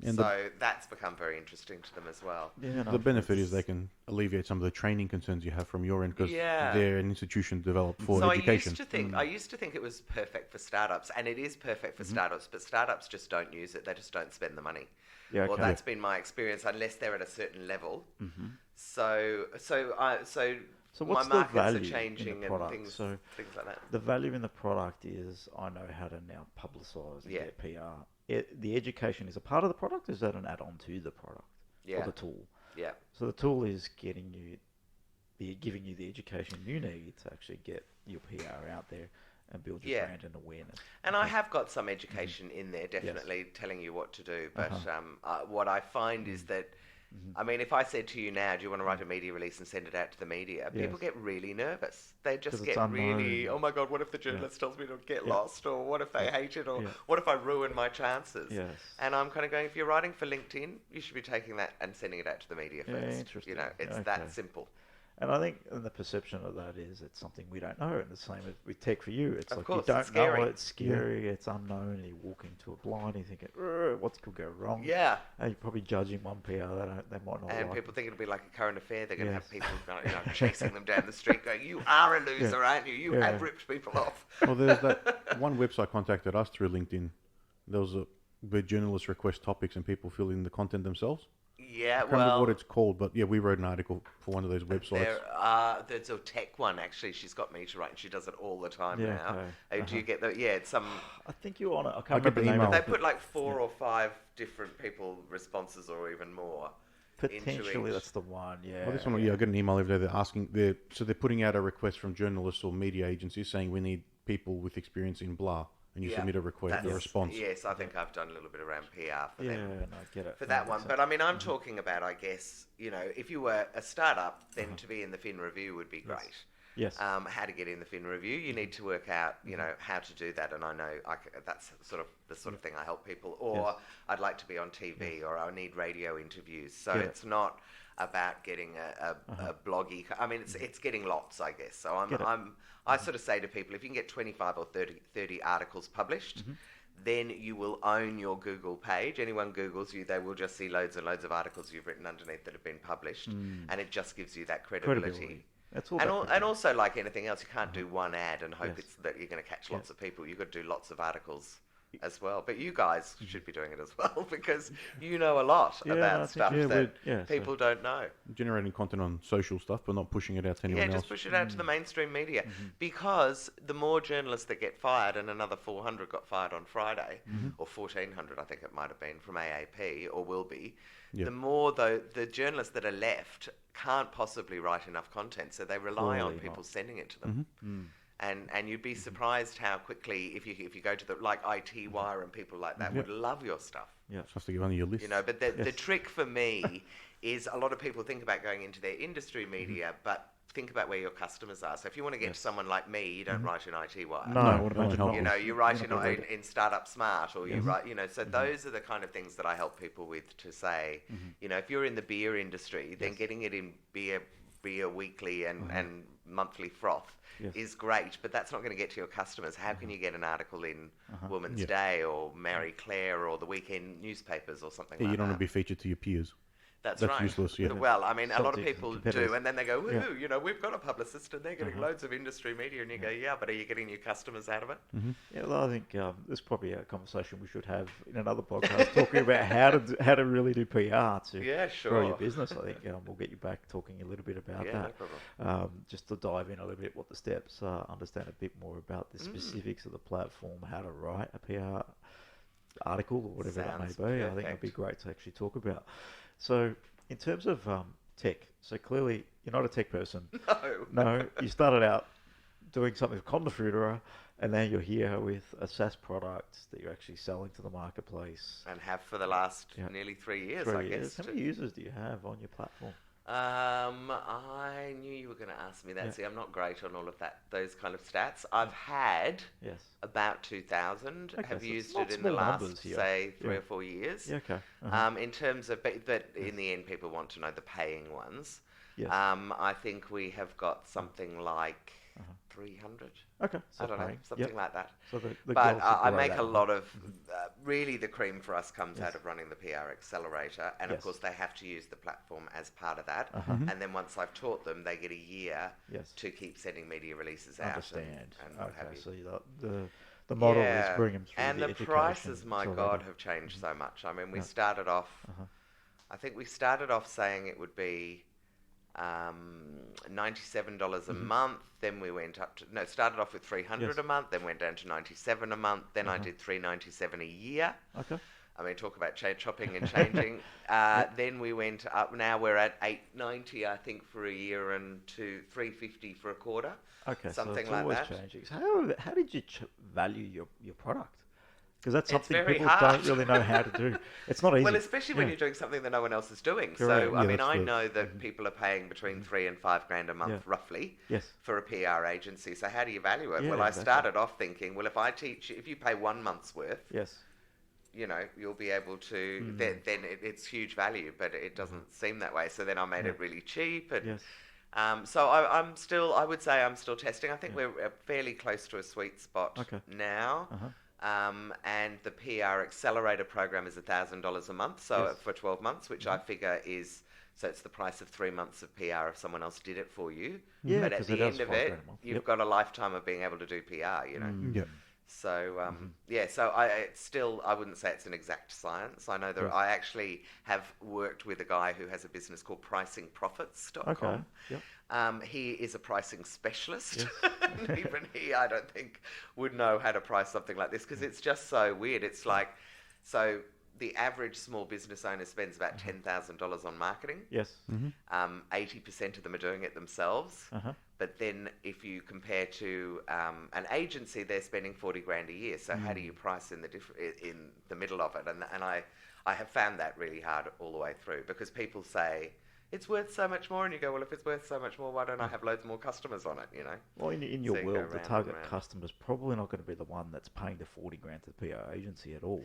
And so that's become very interesting to them as well. The benefit is they can alleviate some of the training concerns you have from your end because they're an institution developed for education. I used to think it was perfect for startups, and it is perfect for startups, but startups just don't use it. They just don't spend the money. Well, that's been my experience, unless they're at a certain level. So So what's my the markets value are changing in the product? and things like that. The value in the product is I know how to now publicise and get PR. The education is a part of the product, or is that an add-on to the product or the tool? Yeah. So the tool is giving you the education you need to actually get your PR out there and build your brand and awareness. And I have got some education in there, definitely telling you what to do. But what I find is that, I mean, if I said to you now, do you want to write a media release and send it out to the media? People get really nervous. They just get really, oh my God, what if the journalist tells me to get lost? Or what if they hate it? Or what if I ruin my chances? Yes. And I'm kind of going, if you're writing for LinkedIn, you should be taking that and sending it out to the media first. Interesting. You know, it's that simple. And I think the perception of that is it's something we don't know. And the same with tech for you. It's of like course, you don't it's scary. know it. It's scary. It's unknown. And you walk into a blind and you think, what could go wrong? Yeah. And you're probably judging one PR they might not And like. people think it'll be like a current affair. They're going to have people chasing them down the street going, you are a loser, aren't you? You have ripped people off. Well, there's that one website contacted us through LinkedIn. There was where journalists request topics and people fill in the content themselves. Yeah, I can't remember what it's called, but we wrote an article for one of those websites. There's a tech one, actually. She's got me to write, and she does it all the time now. Okay. Do you get the, it's some... I think you're on it. I can't remember the name email. of They it. put like 4 or 5 different people responses or even more. Potentially, that's the one, Well, this one, I get an email every day. They're putting out a request from journalists or media agencies saying we need people with experience in blah. And you submit a response. Yes, I think I've done a little bit around PR for them. Yeah, no, I get it. For that one. But I mean, I'm talking about, I guess, if you were a startup, then to be in the Fin Review would be great. Yes. How to get in the Fin Review, you need to work out, how to do that. And I know that's the sort of thing I help people. Or I'd like to be on TV, or I need radio interviews. So it's not about getting a bloggy. I mean, it's getting lots, I guess. So I sort of say to people, if you can get 25 or 30 articles published, then you will own your Google page. Anyone Googles you, they will just see loads and loads of articles you've written underneath that have been published, and it just gives you that credibility. That's all. And also, like anything else, you can't do one ad and hope that you're going to catch lots of people. You've got to do lots of articles as well. But you guys should be doing it as well, because you know a lot about stuff that people don't know. Generating content on social stuff, but not pushing it out to anyone else. Yeah, just push it out to the mainstream media. Because the more journalists that get fired, and another 400 got fired on Friday, or 1,400 I think it might have been, from AAP, or will be, the more the journalists that are left can't possibly write enough content, so they rely on people sending it to them. And you'd be surprised how quickly, if you go to the IT Wire and people like that would love your stuff. Yeah, it's supposed to get on your list. But the trick for me is a lot of people think about going into their industry media, but think about where your customers are. So if you want to get to someone like me, you don't write in IT Wire. No, what about you write in Startup Smart, or you write, so those are the kind of things that I help people with to say, if you're in the beer industry, then getting it in beer weekly and monthly froth is great, but that's not going to get to your customers. How can you get an article in Woman's Day or Marie Claire or the weekend newspapers or something like that? You don't want to be featured to your peers. That's right. That's useless, yeah. Well, I mean, a lot of people do, and then they go, woohoo, we've got a publicist and they're getting loads of industry media, and you go, but are you getting new customers out of it? Yeah, well, I think there's probably a conversation we should have in another podcast talking about how to really do PR to grow your business. I think we'll get you back talking a little bit about that. No problem. Just to dive in a little bit what the steps are, understand a bit more about the specifics of the platform, how to write a PR article or whatever that may be. Perfect. I think it'd be great to actually talk about. So in terms of tech, so clearly you're not a tech person. No, you started out doing something with Conda, and then you're here with a SaaS product that you're actually selling to the marketplace. And have for the last nearly 3 years, I guess. How many users do you have on your platform? I knew you were going to ask me that. See, I'm not great on all of those kind of stats. I've had about 2,000 have used it in the last, say, 3 or 4 years. Yeah, okay. In terms of, but in the end, people want to know the paying ones. I think we have got something like 300. Okay. I don't know, something like that. So but I make a lot of, really the cream for us comes out of running the PR Accelerator. And of course they have to use the platform as part of that. And then once I've taught them, they get a year to keep sending media releases out. And what have you. So the model is bring them through and the prices, my God, have changed so much. I mean, we started off, I think we started off saying it would be $97 a month. Then we went up to started off with $300 a month, then went down to $97 a month. Then I did $397 a year. Okay. I mean, talk about chopping and changing. Then we went up. Now we're at $890, I think, for a year, and to $350 for a quarter. Okay, something so it's like always that. Changing. So how did you value your product? Because that's It's something very people hard. don't really know how to do. It's not easy. Well, especially when you're doing something that no one else is doing. Correct. So, Yeah, I mean, that's I the- know that people are paying between $3,000 and $5,000 a month, roughly, Yes. for a PR agency. So, how do you value it? Yeah, Well, I exactly. started off thinking, well, if you pay 1 month's worth, Yes. you know, you'll be able to. Then it's huge value, but it doesn't seem that way. So then I made it really cheap, and Yes. so I would say I'm still testing. I think we're fairly close to a sweet spot now. And the PR Accelerator program is $1,000 a month, so for 12 months, which I figure is, so it's the price of 3 months of PR if someone else did it for you. Yeah, But at 'cause the it does end of $5,000 it, a month. you've got a lifetime of being able to do PR, you know. Yep. So so I wouldn't say it's an exact science. I know that I actually have worked with a guy who has a business called PricingProfits.com. Okay. Yep. He is a pricing specialist. And even he, I don't think, would know how to price something like this, because it's just so weird. It's like, so the average small business owner spends about $10,000 on marketing. Yes. 80% of them are doing it themselves. But then if you compare to an agency, they're spending 40 grand a year. So how do you price in the middle of it? And I have found that really hard all the way through, because people say it's worth so much more, and you go, well, if it's worth so much more, why don't I have loads more customers on it? You know. Well, in your So you go world, the round target and round. customer's probably not going to be the one that's paying the 40 grand to the PR agency at all.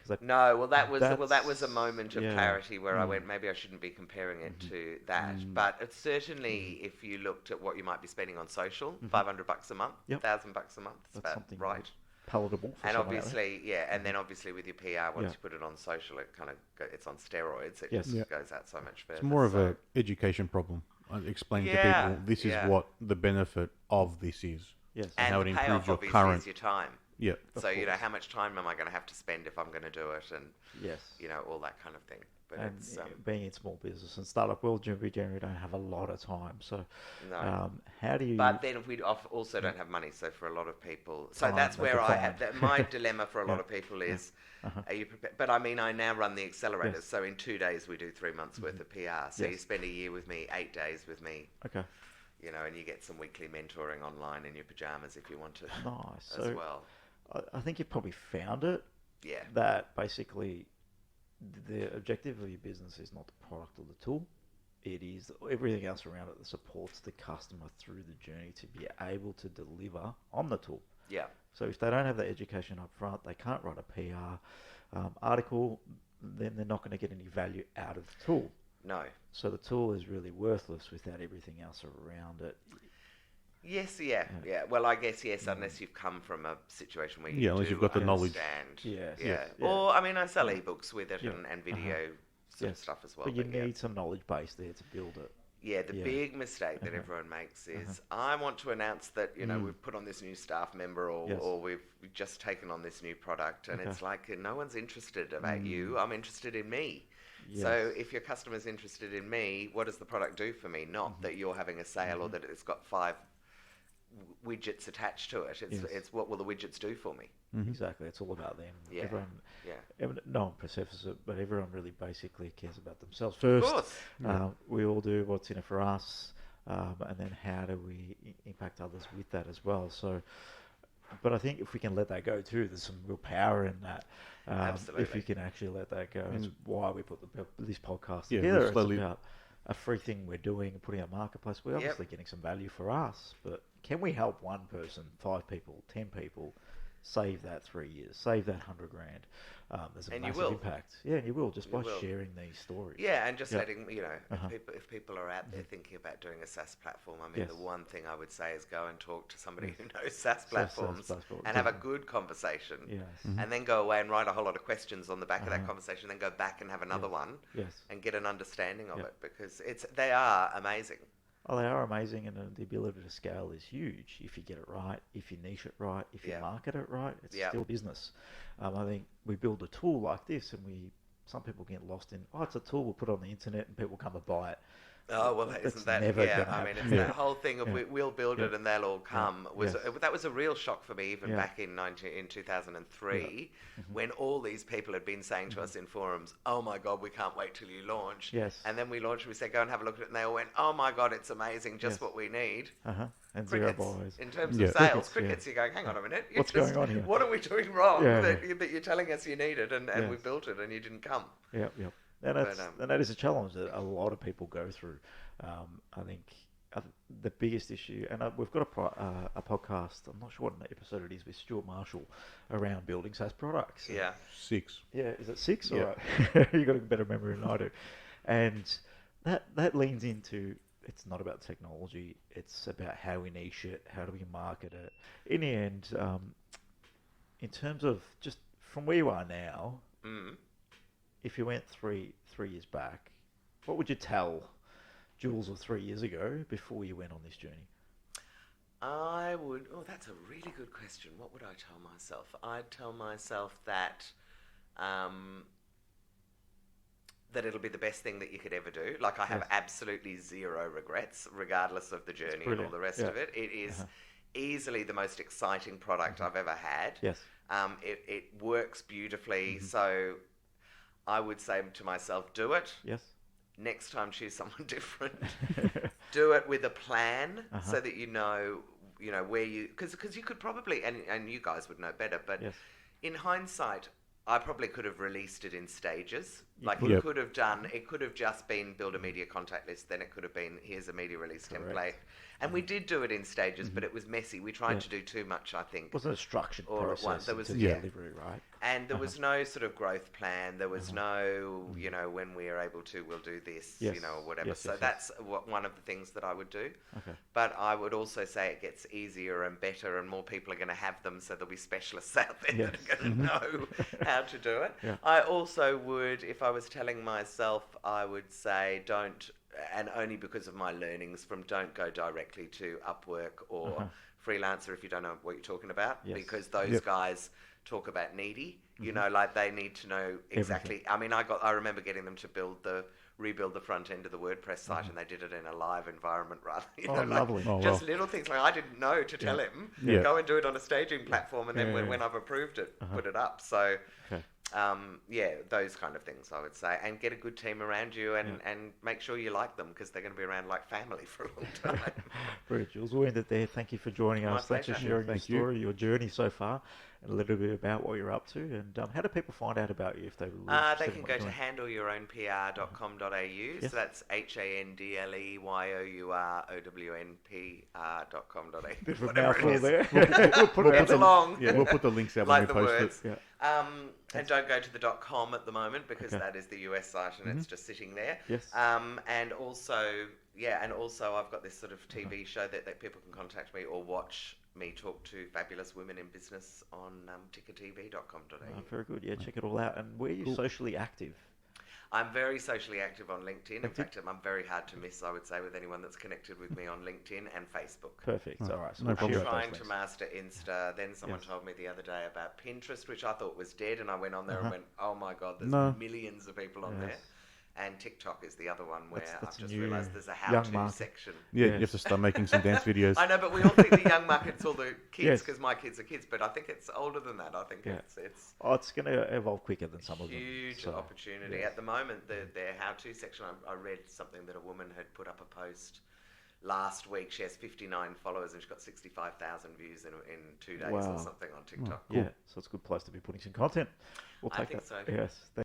'Cause No, well, that was a that's- moment of yeah. clarity where I went, maybe I shouldn't be comparing it to that. But it's certainly, if you looked at what you might be spending on social, $500 a month, Yep. $1,000 a month, it's That's about something right. palatable for And someone out there. obviously, and then obviously with your PR, once Yeah. you put it on social, it kind of it's on steroids. It Yes. just Yeah. goes out so much further. It's more of so- a education problem. Explaining to Yeah, people this is yeah. what the benefit of this is. Yes. and how it the improves payoff your obviously current- is your time. Yeah. So how much time am I going to have to spend if I'm going to do it, and Yes. all that kind of thing. But And it's being in small business and startup world, we generally don't have a lot of time. So, No. how do you? But then we also don't have money, so for a lot of people, so Time, that's they where can I have find. my dilemma for a lot of people is, are you prepared? But I mean, I now run the accelerators, Yes. so in 2 days we do 3 months worth of PR. So you Yes. spend a year with me, 8 days with me, Okay. and you get some weekly mentoring online in your pajamas if you want to Nice. as So, well. I think you probably found it. Yeah. That basically the objective of your business is not the product or the tool. It is everything else around it that supports the customer through the journey to be able to deliver on the tool. Yeah. So if they don't have that education up front, they can't write a PR article, then they're not going to get any value out of the tool. No. So the tool is really worthless without everything else around it. Yes, yeah. Well, I guess yes, unless you've come from a situation where you Yeah, unless do you've got the knowledge. understand. Yes, Yeah. yes, yeah. Or I mean, I sell ebooks with it Yeah. and video sort of Yes. stuff as well. But you yeah. need some knowledge base there to build it. Yeah, the Yeah. big mistake that everyone makes is I want to announce that we've put on this new staff member Yes. or we've just taken on this new product, and Okay. it's like no one's interested about you. I'm interested in me. Yes. So if your customer's interested in me, what does the product do for me? Not that you're having a sale or that it's got 5 widgets attached to it. It's what will the widgets do for me? Exactly. It's all about them. Yeah. Everyone, Yeah. no one perceives it, but everyone really basically cares about themselves first. Of course. We all do what's in it for us, and then how do we impact others with that as well. So, but I think if we can let that go too, there's some real power in that. Absolutely. If you can actually let that go, it's why we put this podcast Yeah, together. we've slowly- It's about a free thing we're doing and putting out marketplace. We're obviously getting some value for us, but can we help one person, 5 people, 10 people save that 3 years, save that 100 grand? There's a And you massive will. impact. Yeah, and you will just You by will. sharing these stories. Yeah, and just Yeah. letting if people are out there thinking about doing a SaaS platform, I mean, Yes. the one thing I would say is go and talk to somebody who knows SaaS platforms platform. and have a good conversation. Yes. And then go away and write a whole lot of questions on the back of that conversation, then go back and have another one Yes. and get an understanding of Yeah. it, because they are amazing. Oh, they are amazing, and the ability to scale is huge if you get it right, if you niche it right, if you Yeah. market it right. It's Yeah. still business. I think we build a tool like this, and some people get lost in, it's a tool we'll put on the internet and people come and buy it. Oh, well, That's isn't that, never yeah, gonna I mean, happen. it's that whole thing of Yeah. we'll build it and they'll all come. Yes. That was a real shock for me even Yeah. back in 2003 when all these people had been saying to us in forums, oh my God, we can't wait till you launch. Yes. And then we launched and we said, go and have a look at it. And they all went, oh my God, it's amazing, just Yes. what we need. And zero Crickets. buys. In terms Yeah. of sales, Crickets, crickets, you're going, hang on a minute. What's going on here? What are we doing wrong Yeah. that you're telling us you needed and Yes. we built it and you didn't come? Yep. And that is a challenge that a lot of people go through. I think the biggest issue, and we've got a podcast, I'm not sure what episode it is, with Stuart Marshall around building SaaS products. Yeah. 6. Yeah, is it 6? Yeah. All right. You've got a better memory than I do. And that leans into, it's not about technology, it's about how we niche it, how do we market it. In the end, in terms of just from where you are now, if you went three years back, what would you tell Jules of 3 years ago before you went on this journey? I would. Oh, that's a really good question. What would I tell myself? I'd tell myself that that it'll be the best thing that you could ever do. Like, I have absolutely zero regrets, regardless of the journey and all the rest of it. It is easily the most exciting product I've ever had. Yes. It works beautifully. So I would say to myself, do it. Yes. Next time, choose someone different. Do it with a plan so that you know where you, because you could probably, and you guys would know better, but in hindsight, I probably could have released it in stages. Like, it could have just been build a media contact list, then it could have been, here's a media release template. And we did do it in stages, but it was messy. We tried to do too much, I think. It wasn't a structured all process at once. There was delivery, right? And there was no sort of growth plan. There was no, when we are able to, we'll do this, or whatever. That's one of the things that I would do. Okay. But I would also say it gets easier and better, and more people are going to have them, so there'll be specialists out there that are going to know how to do it. Yeah. I also would, if I was telling myself, I would say don't, and only because of my learnings from, don't go directly to Upwork or Freelancer if you don't know what you're talking about, because those guys talk about needy. Like, they need to know exactly. Everything. I mean, I remember getting them to rebuild the front end of the WordPress site, and they did it in a live environment rather. Lovely. Just little things like I didn't know to tell him. Go and do it on a staging platform, and then when I've approved it, put it up. So. Those kind of things I would say, and get a good team around you, and make sure you like them, because they're going to be around like family for a long time. Brilliant, Jules. We'll end it there. Thank you for joining us. Thanks for sharing your story, your journey so far, and a little bit about what you're up to. And how do people find out about you if they would? They can go to handleyourownpr.com.au. So that's handleyourownpr.com.au. Bit of a mouthful there. We'll put the links out like when the we post words. it. And don't go to the .com at the moment, because that is the US site and it's just sitting there. Yes. And also I've got this sort of TV show that people can contact me or watch me talk to fabulous women in business on tickertv.com.au. Very good. Yeah, check it all out. And where are you socially active? I'm very socially active on LinkedIn. In fact, I'm very hard to miss, I would say, with anyone that's connected with me on LinkedIn and Facebook. Perfect. All right. So No problem. I'm trying to master Insta. Then someone told me the other day about Pinterest, which I thought was dead, and I went on there and went, oh my God, there's millions of people on there. And TikTok is the other one where I've just realised there's a how-to section. Yeah, you have to start making some dance videos. I know, but we all think the young market's all the kids, because my kids are kids, but I think it's older than that. I think it's it's going to evolve quicker than some of them. Huge opportunity. At the moment, their how-to section, I read something that a woman had put up a post last week. She has 59 followers and she's got 65,000 views in 2 days or something on TikTok. Yeah, so it's a good place to be putting some content. We'll take I think that. so. Yes.